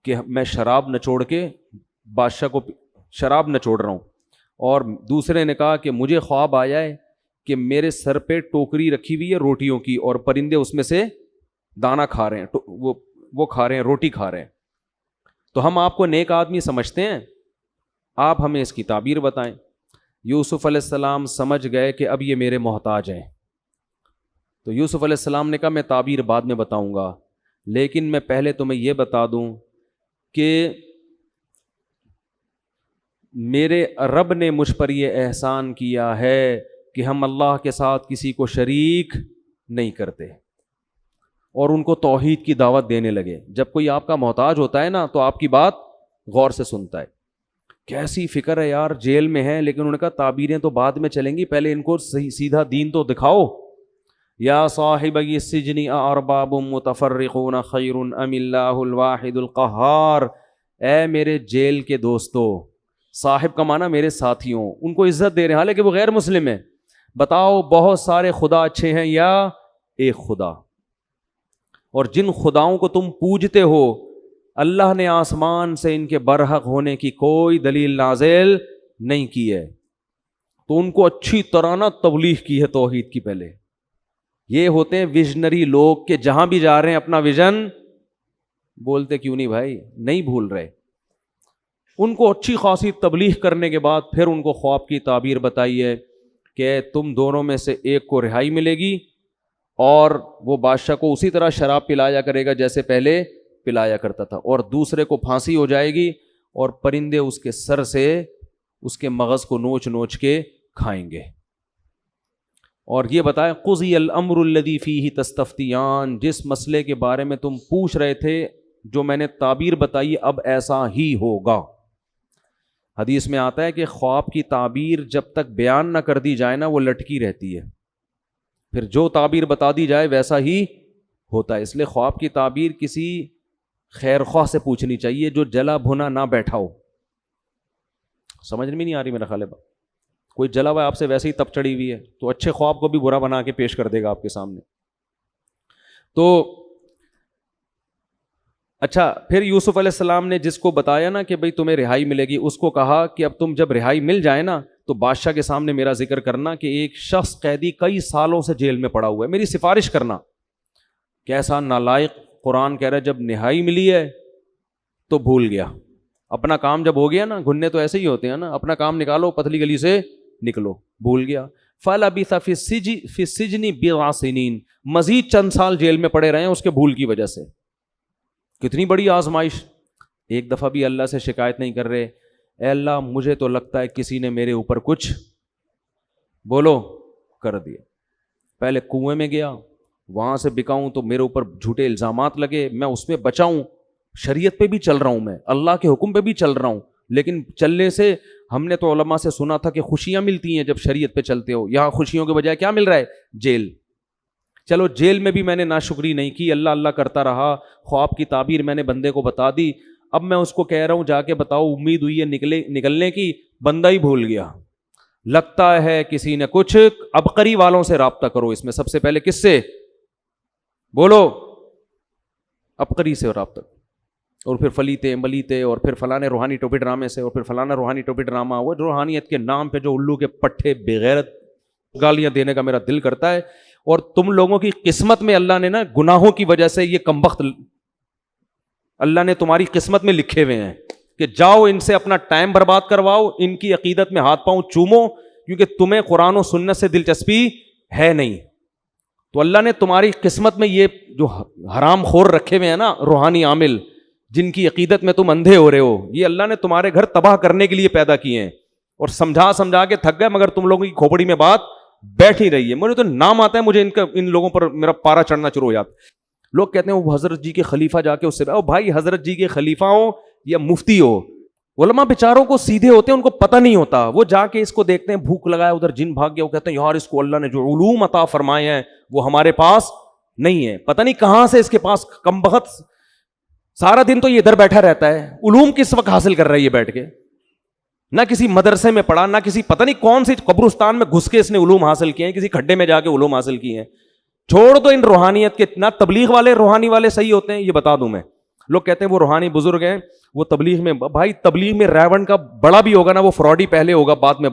کہ میں شراب نچوڑ کے بادشاہ کو شراب نچوڑ رہا ہوں, اور دوسرے نے کہا کہ مجھے خواب آیا ہے کہ میرے سر پہ ٹوکری رکھی ہوئی ہے روٹیوں کی اور پرندے اس میں سے دانا کھا رہے ہیں, وہ کھا رہے ہیں, روٹی کھا رہے ہیں, تو ہم آپ کو نیک آدمی سمجھتے ہیں, آپ ہمیں اس کی تعبیر بتائیں. یوسف علیہ السلام سمجھ گئے کہ اب یہ میرے محتاج ہیں, تو یوسف علیہ السلام نے کہا میں تعبیر بعد میں بتاؤں گا, لیکن میں پہلے تمہیں یہ بتا دوں کہ میرے رب نے مجھ پر یہ احسان کیا ہے کہ ہم اللہ کے ساتھ کسی کو شریک نہیں کرتے, اور ان کو توحید کی دعوت دینے لگے. جب کوئی آپ کا محتاج ہوتا ہے نا تو آپ کی بات غور سے سنتا ہے. کیسی فکر ہے یار, جیل میں ہے, لیکن انہوں نے کہا تعبیریں تو بعد میں چلیں گی, پہلے ان کو سیدھا دین تو دکھاؤ. یا صاحب السجن ارباب متفرقون خیر ام اللہ الواحد القہار, اے میرے جیل کے دوستو, صاحب کا معنی میرے ساتھیوں, ان کو عزت دے رہے ہیں حالانکہ وہ غیر مسلم ہیں. بتاؤ بہت سارے خدا اچھے ہیں یا ایک خدا؟ اور جن خداؤں کو تم پوجتے ہو اللہ نے آسمان سے ان کے برحق ہونے کی کوئی دلیل نازل نہیں کی ہے, تو ان کو اچھی طرح نہ تبلیغ کی ہے توحید کی. پہلے یہ ہوتے ہیں ویژنری لوگ کہ جہاں بھی جا رہے ہیں اپنا ویژن بولتے کیوں نہیں بھائی, نہیں بھول رہے. ان کو اچھی خاصی تبلیغ کرنے کے بعد پھر ان کو خواب کی تعبیر بتائی ہے کہ تم دونوں میں سے ایک کو رہائی ملے گی اور وہ بادشاہ کو اسی طرح شراب پلایا کرے گا جیسے پہلے پلایا کرتا تھا, اور دوسرے کو پھانسی ہو جائے گی اور پرندے اس کے سر سے اس کے مغز کو نوچ نوچ کے کھائیں گے. اور یہ بتائیں قضی الامر الذی فیہ تستفتیان, جس مسئلے کے بارے میں تم پوچھ رہے تھے جو میں نے تعبیر بتائی اب ایسا ہی ہوگا. حدیث میں آتا ہے کہ خواب کی تعبیر جب تک بیان نہ کر دی جائے نا وہ لٹکی رہتی ہے, پھر جو تعبیر بتا دی جائے ویسا ہی ہوتا ہے. اس لیے خواب کی تعبیر کسی خیر خواہ سے پوچھنی چاہیے جو جلا بھنا نہ بیٹھا ہو. سمجھ میں نہیں آ رہی میرا خیال ہے, کوئی جلا ہوا آپ سے ویسے ہی تپ چڑی ہوئی ہے تو اچھے خواب کو بھی برا بنا کے پیش کر دے گا آپ کے سامنے. تو اچھا, پھر یوسف علیہ السلام نے جس کو بتایا نا کہ بھئی تمہیں رہائی ملے گی, اس کو کہا کہ اب تم جب رہائی مل جائے نا تو بادشاہ کے سامنے میرا ذکر کرنا کہ ایک شخص قیدی کئی سالوں سے جیل میں پڑا ہوا ہے, میری سفارش کرنا. کیسا نالائق, قرآن کہہ رہا ہے جب رہائی ملی ہے تو بھول گیا. اپنا کام جب ہو گیا نا, گھننے تو ایسے ہی ہوتے ہیں نا, اپنا کام نکالو پتلی گلی سے نکلو, بھول گیا. فَلَبِثَ فِي السِّجْنِ بِضْعَ سِنِينَ, مزید چند سال جیل میں پڑے رہے ہیں اس کے بھول کی وجہ سے. کتنی بڑی آزمائش. ایک دفعہ بھی اللہ سے شکایت نہیں کر رہے, اے اللہ مجھے تو لگتا ہے کسی نے میرے اوپر کچھ بولو کر دیا. پہلے کنویں میں گیا, وہاں سے بکاؤں تو میرے اوپر جھوٹے الزامات لگے, میں اس میں بچاؤں, شریعت پہ بھی چل رہا ہوں, میں اللہ کے حکم پہ بھی چل رہا ہوں, لیکن چلنے سے ہم نے تو علماء سے سنا تھا کہ خوشیاں ملتی ہیں جب شریعت پہ چلتے ہو, یہاں خوشیوں کے بجائے کیا مل رہا ہے؟ جیل. چلو جیل میں بھی میں نے ناشکری نہیں کی, اللہ اللہ کرتا رہا, خواب کی تعبیر میں نے بندے کو بتا دی, اب میں اس کو کہہ رہا ہوں جا کے بتاؤ, امید ہوئی ہے نکلنے کی, بندہ ہی بھول گیا. لگتا ہے کسی نے کچھ, عبقری والوں سے رابطہ کرو. اس میں سب سے پہلے کس سے بولو؟ عبقری سے رابطہ, اور پھر فلیتے ملیتے, اور پھر فلانے روحانی ٹوپی ڈرامے سے, اور پھر فلانا روحانی ٹوپی ڈرامہ. وہ روحانیت کے نام پہ جو الو کے پٹھے بغیرت گالیاں دینے کا میرا دل کرتا ہے. اور تم لوگوں کی قسمت میں اللہ نے نا گناہوں کی وجہ سے یہ کمبخت اللہ نے تمہاری قسمت میں لکھے ہوئے ہیں کہ جاؤ ان سے اپنا ٹائم برباد کرواؤ, ان کی عقیدت میں ہاتھ پاؤں چومو, کیونکہ تمہیں قرآن و سنت سے دلچسپی ہے نہیں. تو اللہ نے تمہاری قسمت میں یہ جو حرام خور رکھے ہوئے ہیں نا روحانی عامل, جن کی عقیدت میں تم اندھے ہو رہے ہو, یہ اللہ نے تمہارے گھر تباہ کرنے کے لیے پیدا کیے ہیں. اور سمجھا کے تھک گئے, مگر تم لوگوں کی کھوپڑی میں بات بیٹھ ہی رہی ہے. مجھے تو نام آتا ہے, مجھے ان لوگوں پر میرا پارا چڑھنا شروع ہو جاتا. لوگ کہتے ہیں وہ حضرت جی کے خلیفہ جا کے اس سے, او بھائی حضرت جی کے خلیفہ ہو یا مفتی ہو, علماء بیچاروں کو سیدھے ہوتے ہیں, ان کو پتہ نہیں ہوتا. وہ جا کے اس کو دیکھتے ہیں بھوک لگایا, ادھر جن بھاگ گیا, وہ کہتے ہیں یار اس کو اللہ نے جو علوم عطا فرمائے ہیں وہ ہمارے پاس نہیں ہے, پتہ نہیں کہاں سے اس کے پاس. کم بخت سارا دن تو یہ ادھر بیٹھا رہتا ہے, علوم کس وقت حاصل کر رہا ہے یہ بیٹھ کے؟ نہ کسی مدرسے میں پڑھا, نہ کسی پتہ نہیں کون سی قبرستان میں گھس کے اس نے علوم حاصل کیے ہیں, کسی کھڈے میں جا کے علوم حاصل کیے ہیں. چھوڑ دو ان روحانیت کے, نہ تبلیغ والے روحانی والے صحیح ہوتے ہیں, یہ بتا دوں میں. لوگ کہتے ہیں وہ روحانی بزرگ ہیں, وہ تبلیغ میں, بھائی تبلیغ میں ریون کا بڑا بھی ہوگا نا, وہ فراڈی پہلے ہوگا, بعد میں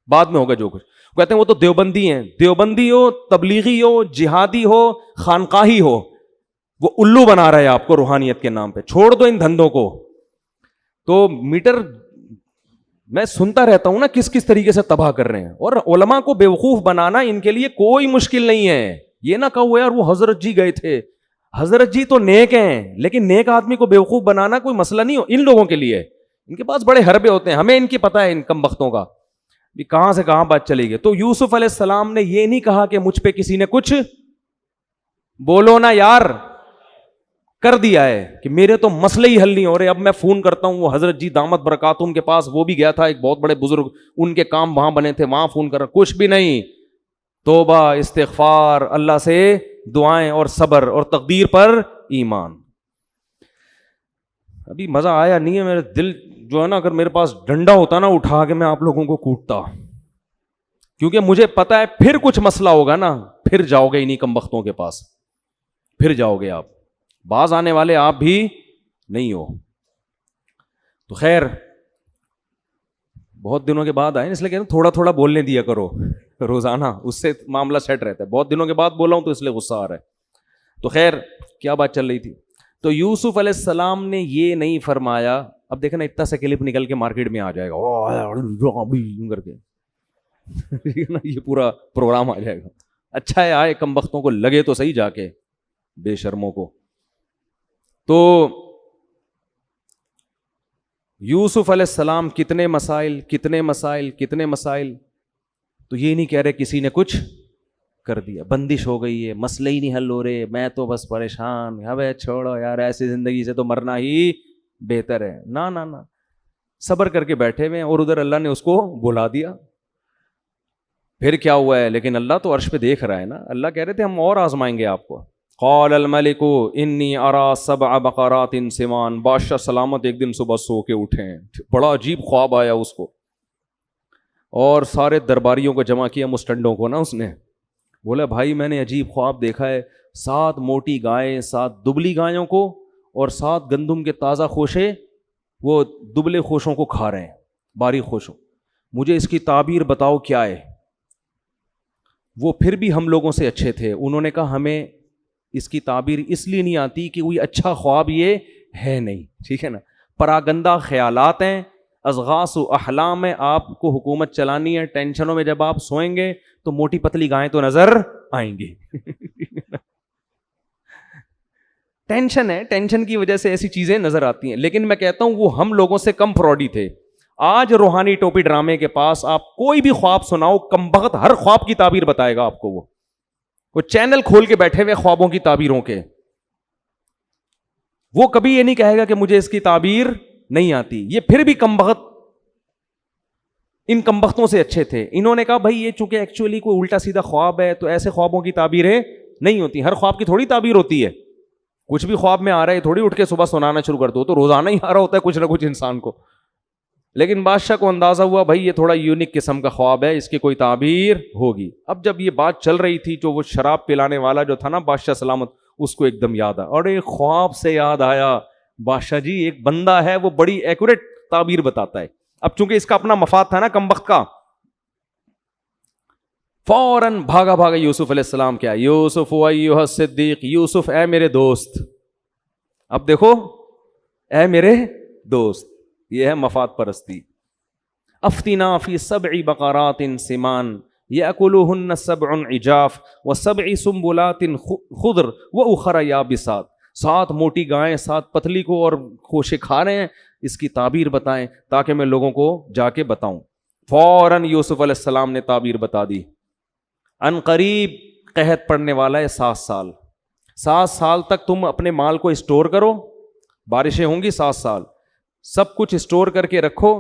بعد میں ہوگا جو کچھ. کہتے ہیں وہ تو دیوبندی ہیں. دیوبندی ہو, تبلیغی ہو, جہادی ہو, خانقاہی ہو, وہ الو بنا رہا ہے آپ کو روحانیت کے نام پہ. چھوڑ دو ان دھندوں کو. تو میٹر میں سنتا رہتا ہوں نا کس کس طریقے سے تباہ کر رہے ہیں. اور علماء کو بیوقوف بنانا ان کے لیے کوئی مشکل نہیں ہے. یہ نہ کہو یار وہ حضرت جی گئے تھے, حضرت جی تو نیک ہیں, لیکن نیک آدمی کو بیوقوف بنانا کوئی مسئلہ نہیں ہو ان لوگوں کے لیے. ان کے پاس بڑے حربے ہوتے ہیں, ہمیں ان کی پتہ ہے ان کم بختوں کا بھی کہاں سے کہاں بات چلی گئی. تو یوسف علیہ السلام نے یہ نہیں کہا کہ مجھ پہ کسی نے کچھ بولو نا یار کر دیا ہے کہ میرے تو مسئلے ہی حل نہیں ہو رہے. اب میں فون کرتا ہوں وہ حضرت جی دامت برکاتہم کے پاس, وہ بھی گیا تھا ایک بہت بڑے بزرگ, ان کے کام وہاں بنے تھے, وہاں فون کر رہا, کچھ بھی نہیں. توبہ, استغفار, اللہ سے دعائیں اور صبر اور تقدیر پر ایمان. ابھی مزہ آیا نہیں ہے. میرے دل جو ہے نا, اگر میرے پاس ڈنڈا ہوتا نا اٹھا کے میں آپ لوگوں کو کوٹتا, کیونکہ مجھے پتا ہے پھر کچھ مسئلہ ہوگا نا, پھر جاؤ گے انہیں کم بختوں کے پاس, پھر جاؤ گے آپ. باز آنے والے آپ بھی نہیں ہو. تو خیر بہت دنوں کے بعد آئے, اس لیے کہتے ہیں تھوڑا تھوڑا بولنے دیا کرو روزانہ, اس سے معاملہ سیٹ رہتا ہے. بہت دنوں کے بعد بولا ہوں تو اس لیے غصہ آ رہا ہے. تو خیر کیا بات چل رہی تھی. تو یوسف علیہ السلام نے یہ نہیں فرمایا. اب دیکھیں نا اتنا سا کلپ نکل کے مارکیٹ میں آ جائے گا کر کے یہ پورا پروگرام آ جائے گا. اچھا ہے آئے, کم بختوں کو لگے تو صحیح جا کے, بے شرموں کو. تو یوسف علیہ السلام کتنے مسائل کتنے مسائل کتنے مسائل, تو یہ نہیں کہہ رہے کسی نے کچھ کر دیا, بندش ہو گئی ہے, مسئلے ہی نہیں حل ہو رہے, میں تو بس پریشان, ابے چھوڑو یار ایسی زندگی سے تو مرنا ہی بہتر ہے. نہ نہ نہ, صبر کر کے بیٹھے ہوئے, اور ادھر اللہ نے اس کو بلا دیا. پھر کیا ہوا ہے, لیکن اللہ تو عرش پہ دیکھ رہا ہے نا. اللہ کہہ رہے تھے ہم اور آزمائیں گے آپ کو. قال الملک انی ارا سبع بقرات سمان. بادشاہ سلامت ایک دن صبح سو کے اٹھے, بڑا عجیب خواب آیا اس کو, اور سارے درباریوں کو جمع کیا, مسٹنڈوں کو نا. اس نے بولا بھائی میں نے عجیب خواب دیکھا ہے, 7 موٹی گائیں 7 دبلی گایوں کو, اور 7 گندم کے تازہ خوشے وہ دبلے خوشوں کو کھا رہے ہیں, باریک خوشوں. مجھے اس کی تعبیر بتاؤ کیا ہے. وہ پھر بھی ہم لوگوں سے اچھے تھے, انہوں نے کہا ہمیں اس کی تعبیر اس لیے نہیں آتی کہ کوئی اچھا خواب یہ ہے نہیں, ٹھیک ہے نا, پراگندہ خیالات ہیں, ازغاث و احلام ہے. آپ کو حکومت چلانی ہے, ٹینشنوں میں جب آپ سوئیں گے تو موٹی پتلی گائیں تو نظر آئیں گی. ٹینشن ہے, ٹینشن کی وجہ سے ایسی چیزیں نظر آتی ہیں. لیکن میں کہتا ہوں وہ ہم لوگوں سے کم فراڈی تھے. آج روحانی ٹوپی ڈرامے کے پاس آپ کوئی بھی خواب سناؤ, کم بخت ہر خواب کی تعبیر بتائے گا آپ کو. وہ چینل کھول کے بیٹھے ہوئے خوابوں کی تعبیروں کے, وہ کبھی یہ نہیں کہے گا کہ مجھے اس کی تعبیر نہیں آتی. یہ پھر بھی کم بخت ان کم بختوں سے اچھے تھے. انہوں نے کہا بھائی یہ چونکہ ایکچولی کوئی الٹا سیدھا خواب ہے تو ایسے خوابوں کی تعبیریں نہیں ہوتی. ہر خواب کی تھوڑی تعبیر ہوتی ہے. کچھ بھی خواب میں آ رہا ہے تھوڑی اٹھ کے صبح سنانا شروع کر دو, تو روزانہ ہی آ رہا ہوتا ہے کچھ نہ کچھ انسان کو. لیکن بادشاہ کو اندازہ ہوا بھائی یہ تھوڑا یونیک قسم کا خواب ہے, اس کی کوئی تعبیر ہوگی. اب جب یہ بات چل رہی تھی, جو وہ شراب پلانے والا جو تھا نا بادشاہ سلامت, اس کو ایک دم یاد آیا, اور ایک خواب سے یاد آیا بادشاہ جی ایک بندہ ہے وہ بڑی ایکوریٹ تعبیر بتاتا ہے. اب چونکہ اس کا اپنا مفاد تھا نا کم بخت کا, فوراً بھاگا بھاگا یوسف علیہ السلام کیا, یوسف ایھا الصدیق, یوسف اے میرے دوست. اب دیکھو اے میرے دوست, یہ ہے مفاد پرستی. افتنا فی 7 بقرات سمان یاکلوہن 7 عجاف و7 سنبلات خضر واخر یابسات. 7 موٹی گائیں 7 پتلی کو اور خوشے کھا رہے ہیں, اس کی تعبیر بتائیں تاکہ میں لوگوں کو جا کے بتاؤں. فوراً یوسف علیہ السلام نے تعبیر بتا دی. ان قریب قحط پڑنے والا ہے 7 سال. 7 سال تک تم اپنے مال کو اسٹور کرو, بارشیں ہوں گی 7 سال, سب کچھ اسٹور کر کے رکھو.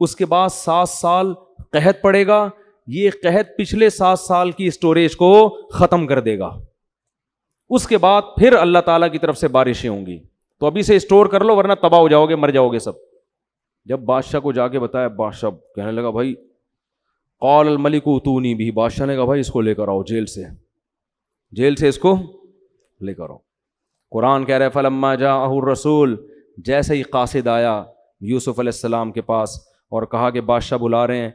اس کے بعد 7 سال قحط پڑے گا, یہ قحط پچھلے 7 سال کی اسٹوریج کو ختم کر دے گا. اس کے بعد پھر اللہ تعالیٰ کی طرف سے بارشیں ہوں گی, تو ابھی سے اسٹور کر لو ورنہ تباہ ہو جاؤ گے, مر جاؤ گے سب. جب بادشاہ کو جا کے بتایا, بادشاہ کہنے لگا بھائی قال الملک اتونی بھی, بادشاہ نے کہا بھائی اس کو لے کر آؤ جیل سے اس کو لے کر آؤ. قرآن کہہ رہے فلما جاءہ الرسول, جیسے ہی قاصد آیا یوسف علیہ السلام کے پاس اور کہا کہ بادشاہ بلا رہے ہیں,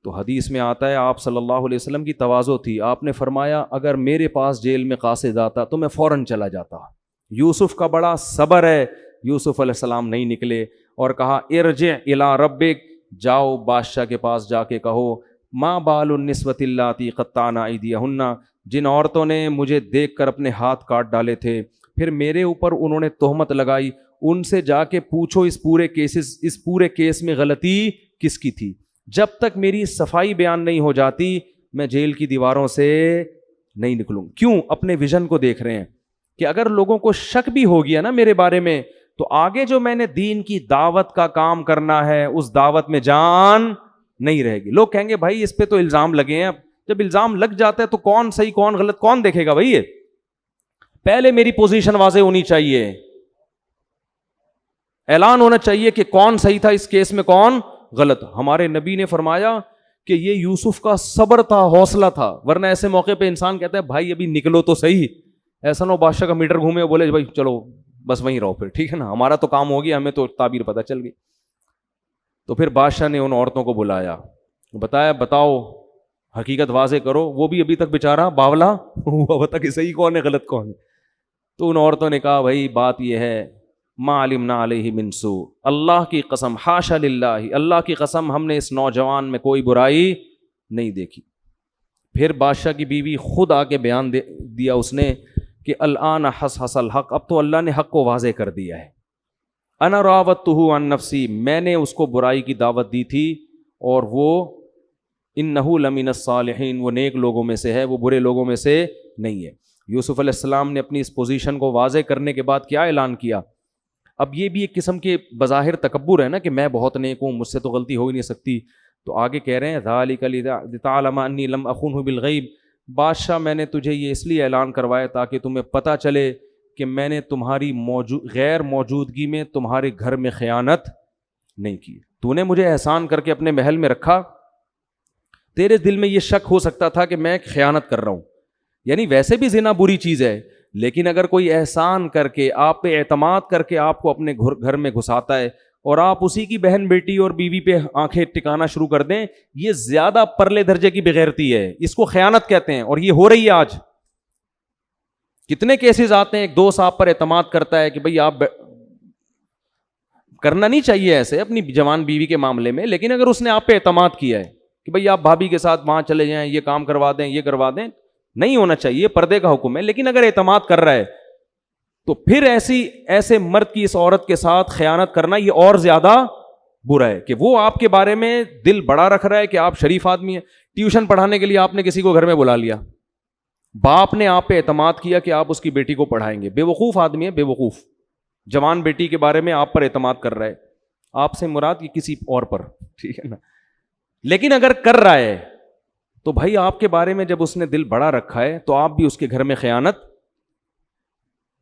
تو حدیث میں آتا ہے آپ صلی اللہ علیہ وسلم کی تواضع تھی, آپ نے فرمایا اگر میرے پاس جیل میں قاصد آتا تو میں فوراً چلا جاتا. یوسف کا بڑا صبر ہے, یوسف علیہ السلام نہیں نکلے اور کہا ارجع الی ربک, جاؤ بادشاہ کے پاس جا کے کہو ما بال النسوۃ اللاتی قطعن ایدیہن, جن عورتوں نے مجھے دیکھ کر اپنے ہاتھ کاٹ ڈالے تھے پھر میرے اوپر انہوں نے تہمت لگائی, ان سے جا کے پوچھو اس پورے کیس میں غلطی کس کی تھی. جب تک میری صفائی بیان نہیں ہو جاتی میں جیل کی دیواروں سے نہیں نکلوں. کیوں؟ اپنے ویژن کو دیکھ رہے ہیں کہ اگر لوگوں کو شک بھی ہو گیا نا میرے بارے میں تو آگے جو میں نے دین کی دعوت کا کام کرنا ہے اس دعوت میں جان نہیں رہے گی. لوگ کہیں گے بھائی اس پہ تو الزام لگے ہیں, جب الزام لگ جاتا ہے تو کون صحیح کون غلط کون دیکھے گا بھائی؟ یہ پہلے میری پوزیشن واضح ہونی چاہیے, اعلان ہونا چاہیے کہ کون صحیح تھا اس کیس میں کون غلط. ہمارے نبی نے فرمایا کہ یہ یوسف کا صبر تھا, حوصلہ تھا, ورنہ ایسے موقع پہ انسان کہتا ہے بھائی ابھی نکلو تو صحیح, ایسا نہ ہو بادشاہ کا میٹر گھومے بولے بھائی چلو بس وہیں رہو پھر, ٹھیک ہے نا, ہمارا تو کام ہو گیا, ہمیں تو تعبیر پتہ چل گئی. تو پھر بادشاہ نے ان عورتوں کو بلایا, بتایا بتاؤ حقیقت واضح کرو. وہ بھی ابھی تک بیچارہ باولا ہوا بتا کہ صحیح کون ہے غلط کون ہے. تو ان عورتوں نے کہا بھائی بات یہ ہے ما علمنا علیہ من سوء, اللہ کی قسم حاشا للہ, اللہ کی قسم ہم نے اس نوجوان میں کوئی برائی نہیں دیکھی. پھر بادشاہ کی بیوی خود آ کے بیان دیا اس نے کہ الآن حس الحق, اب تو اللہ نے حق کو واضح کر دیا ہے. انا راودتہ عن نفسی, میں نے اس کو برائی کی دعوت دی تھی اور وہ انہ لمن الصالحین, وہ نیک لوگوں میں سے ہے, وہ برے لوگوں میں سے نہیں ہے. یوسف علیہ السلام نے اپنی اس پوزیشن کو واضح کرنے کے بعد کیا اعلان کیا؟ اب یہ بھی ایک قسم کے بظاہر تکبر ہے نا کہ میں بہت نیک ہوں, مجھ سے تو غلطی ہو ہی نہیں سکتی. تو آگے کہہ رہے ہیں ذالک لتعلم انی لم اخنہ بالغیب, بادشاہ میں نے تجھے یہ اس لیے اعلان کروایا تاکہ تمہیں پتہ چلے کہ میں نے تمہاری غیر موجودگی میں تمہارے گھر میں خیانت نہیں کی. تو نے مجھے احسان کر کے اپنے محل میں رکھا, تیرے دل میں یہ شک ہو سکتا تھا کہ میں خیانت کر رہا ہوں, یعنی ویسے بھی زنا بری چیز ہے, لیکن اگر کوئی احسان کر کے آپ پہ اعتماد کر کے آپ کو اپنے گھر میں گھساتا ہے اور آپ اسی کی بہن بیٹی اور بیوی پہ آنکھیں ٹکانا شروع کر دیں, یہ زیادہ پرلے درجے کی بغیرتی ہے, اس کو خیانت کہتے ہیں. اور یہ ہو رہی ہے آج. کتنے کیسز آتے ہیں, ایک دوست آپ پر اعتماد کرتا ہے کہ بھئی آپ کرنا نہیں چاہیے ایسے اپنی جوان بیوی کے معاملے میں, لیکن اگر اس نے آپ پہ اعتماد کیا ہے کہ بھئی آپ بھابھی کے ساتھ وہاں چلے جائیں, یہ کام کروا دیں, یہ کروا دیں, نہیں ہونا چاہیے, پردے کا حکم ہے. لیکن اگر اعتماد کر رہا ہے تو پھر ایسے مرد کی اس عورت کے ساتھ خیانت کرنا یہ اور زیادہ برا ہے کہ وہ آپ کے بارے میں دل بڑا رکھ رہا ہے کہ آپ شریف آدمی ہیں. ٹیوشن پڑھانے کے لیے آپ نے کسی کو گھر میں بلا لیا, باپ نے آپ پہ اعتماد کیا کہ آپ اس کی بیٹی کو پڑھائیں گے, بے وقوف آدمی ہے, بے وقوف, جوان بیٹی کے بارے میں آپ پر اعتماد کر رہا ہے, آپ سے مراد یہ کسی اور پر, ٹھیک ہے نا. لیکن اگر کر رہا ہے تو بھائی آپ کے بارے میں جب اس نے دل بڑا رکھا ہے تو آپ بھی اس کے گھر میں خیانت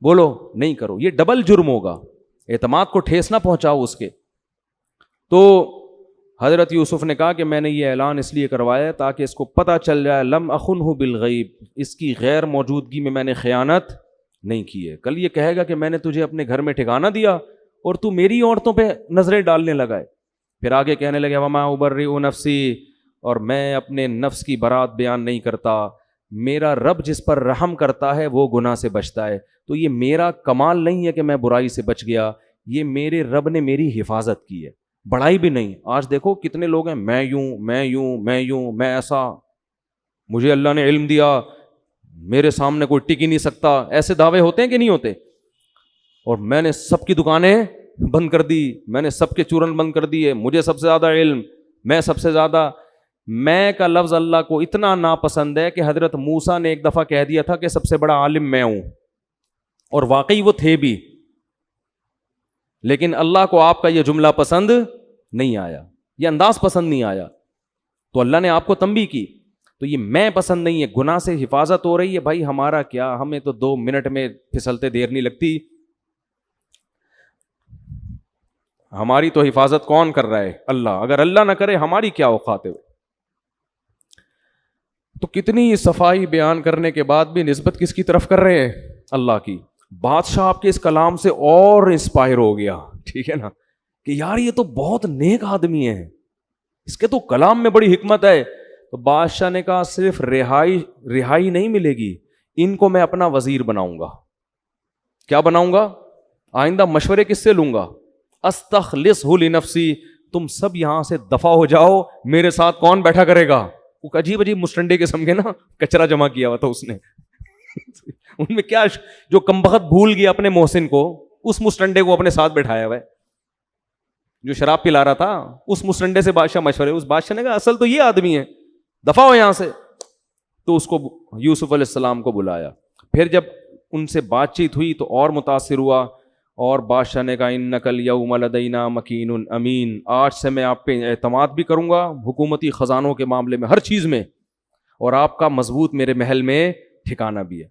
بولو نہیں کرو, یہ ڈبل جرم ہوگا, اعتماد کو ٹھیس نہ پہنچاؤ اس کے. تو حضرت یوسف نے کہا کہ میں نے یہ اعلان اس لیے کروایا تاکہ اس کو پتہ چل جائے لم اخنہ بالغیب, اس کی غیر موجودگی میں نے خیانت نہیں کی ہے. کل یہ کہے گا کہ میں نے تجھے اپنے گھر میں ٹھکانہ دیا اور تو میری عورتوں پہ نظریں ڈالنے لگا ہے. پھر آگے کہنے لگے وما ابرئ نفسی, اور میں اپنے نفس کی برات بیان نہیں کرتا, میرا رب جس پر رحم کرتا ہے وہ گناہ سے بچتا ہے. تو یہ میرا کمال نہیں ہے کہ میں برائی سے بچ گیا, یہ میرے رب نے میری حفاظت کی ہے, بڑائی بھی نہیں. آج دیکھو کتنے لوگ ہیں, میں یوں, میں ایسا, مجھے اللہ نے علم دیا, میرے سامنے کوئی ٹک ہی نہیں سکتا, ایسے دعوے ہوتے ہیں کہ نہیں ہوتے؟ اور میں نے سب کی دکانیں بند کر دی, میں نے سب کے چورن بند کر دیے, مجھے سب سے زیادہ علم, میں سب سے زیادہ. میں کا لفظ اللہ کو اتنا ناپسند ہے کہ حضرت موسیٰ نے ایک دفعہ کہہ دیا تھا کہ سب سے بڑا عالم میں ہوں, اور واقعی وہ تھے بھی, لیکن اللہ کو آپ کا یہ جملہ پسند نہیں آیا, یہ انداز پسند نہیں آیا, تو اللہ نے آپ کو تنبیہ کی. تو یہ میں پسند نہیں ہے, گناہ سے حفاظت ہو رہی ہے. بھائی ہمارا کیا, ہمیں تو 2 منٹ میں پھسلتے دیر نہیں لگتی, ہماری تو حفاظت کون کر رہا ہے؟ اللہ. اگر اللہ نہ کرے ہماری کیا اوقات ہے؟ تو کتنی صفائی بیان کرنے کے بعد بھی نسبت کس کی طرف کر رہے ہیں؟ اللہ کی. بادشاہ آپ کے اس کلام سے اور انسپائر ہو گیا, ٹھیک ہے نا, کہ یار یہ تو بہت نیک آدمی ہے, اس کے تو کلام میں بڑی حکمت ہے. تو بادشاہ نے کہا صرف رہائی نہیں ملے گی, ان کو میں اپنا وزیر بناؤں گا. کیا بناؤں گا؟ آئندہ مشورے کس سے لوں گا؟ استخلصہ لنفسی, تم سب یہاں سے دفع ہو جاؤ, میرے ساتھ کون بیٹھا کرے گا. وہ عجیب عجیب مسٹنڈے قسم کے نا کچرا جمع کیا ہوا تھا اس نے. ان میں کیا, جو کمبخت بھول گیا اپنے محسن کو, اس مسٹنڈے کو اپنے ساتھ بیٹھایا ہوا ہے. جو شراب پلا رہا تھا اس مسٹنڈے سے بادشاہ مشورے, اس بادشاہ نے کہا اصل تو یہ آدمی ہے, دفع ہو یہاں سے. تو اس کو یوسف علیہ السلام کو بلایا. پھر جب ان سے بات چیت ہوئی تو اور متاثر ہوا, اور بادشاہ نے کہا انک الیوم لدینا مکین امین, آج سے میں آپ پہ اعتماد بھی کروں گا حکومتی خزانوں کے معاملے میں, ہر چیز میں, اور آپ کا مضبوط میرے محل میں ٹھکانہ بھی ہے.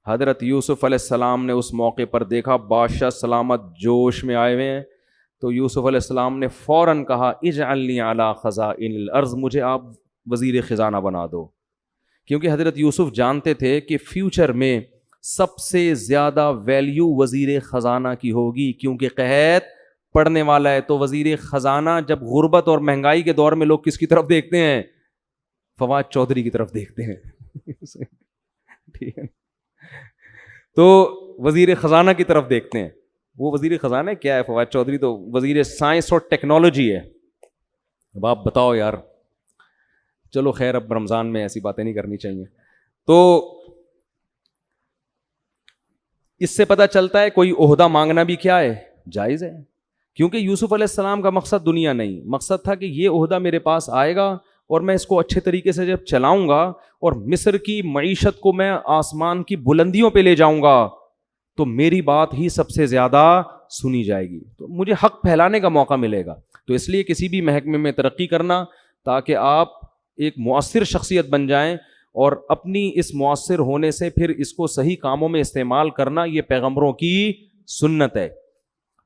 حضرت یوسف علیہ السلام نے اس موقع پر دیکھا بادشاہ سلامت جوش میں آئے ہوئے ہیں, تو یوسف علیہ السلام نے فوراً کہا اجعلنی علی خزائن الارض, مجھے آپ وزیر خزانہ بنا دو. کیونکہ حضرت یوسف جانتے تھے کہ فیوچر میں سب سے زیادہ ویلیو وزیر خزانہ کی ہوگی, کیونکہ قحط پڑنے والا ہے. تو وزیر خزانہ جب غربت اور مہنگائی کے دور میں لوگ کس کی طرف دیکھتے ہیں؟ فواد چودھری کی طرف دیکھتے ہیں. ٹھیک ہے, تو وزیر خزانہ کی طرف دیکھتے ہیں. وہ وزیر خزانہ کیا ہے فواد چودھری؟ تو وزیر سائنس اور ٹیکنالوجی ہے. اب آپ بتاؤ یار, چلو خیر اب رمضان میں ایسی باتیں نہیں کرنی چاہیے. تو اس سے پتہ چلتا ہے کوئی عہدہ مانگنا بھی کیا ہے, جائز ہے. کیونکہ یوسف علیہ السلام کا مقصد دنیا نہیں, مقصد تھا کہ یہ عہدہ میرے پاس آئے گا اور میں اس کو اچھے طریقے سے جب چلاؤں گا اور مصر کی معیشت کو میں آسمان کی بلندیوں پہ لے جاؤں گا تو میری بات ہی سب سے زیادہ سنی جائے گی, تو مجھے حق پھیلانے کا موقع ملے گا. تو اس لیے کسی بھی محکمے میں ترقی کرنا تاکہ آپ ایک مؤثر شخصیت بن جائیں, اور اپنی اس مؤثر ہونے سے پھر اس کو صحیح کاموں میں استعمال کرنا, یہ پیغمبروں کی سنت ہے.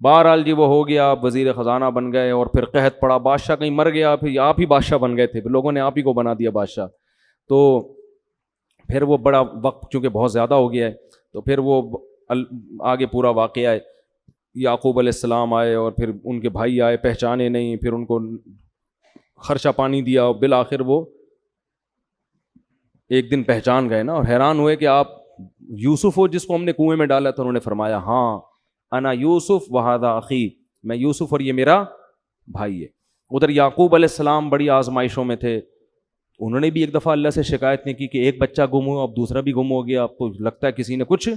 بہرحال جی وہ ہو گیا, آپ وزیر خزانہ بن گئے, اور پھر قحط پڑا, بادشاہ کہیں مر گیا, پھر آپ ہی بادشاہ بن گئے تھے, پھر لوگوں نے آپ ہی کو بنا دیا بادشاہ. تو پھر وہ بڑا وقت چونکہ بہت زیادہ ہو گیا ہے, تو پھر وہ آگے پورا واقعہ ہے. یعقوب علیہ السلام آئے اور پھر ان کے بھائی آئے, پہچانے نہیں, پھر ان کو خرچہ پانی دیا, اور بالآخر وہ ایک دن پہچان گئے نا, اور حیران ہوئے کہ آپ یوسف ہو جس کو ہم نے کنویں میں ڈالا تھا. انہوں نے فرمایا ہاں انا یوسف وہذا اخی, میں یوسف اور یہ میرا بھائی ہے. ادھر یعقوب علیہ السلام بڑی آزمائشوں میں تھے, انہوں نے بھی ایک دفعہ اللہ سے شکایت نہیں کی کہ ایک بچہ گم ہوا, اب دوسرا بھی گم ہو گیا, اب تو لگتا ہے کسی نے کچھ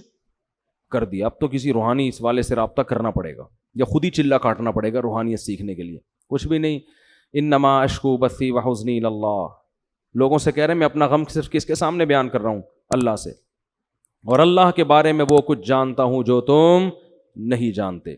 کر دیا, اب تو کسی روحانی اس والے سے رابطہ کرنا پڑے گا یا خود ہی چلہ کاٹنا پڑے گا روحانیت سیکھنے کے لیے. کچھ بھی نہیں, انما اشکو بثی وحزنی اللہ, لوگوں سے کہہ رہے ہیں میں اپنا غم صرف کس کے سامنے بیان کر رہا ہوں؟ اللہ سے, اور اللہ کے بارے میں وہ کچھ جانتا ہوں جو تم نہیں جانتے.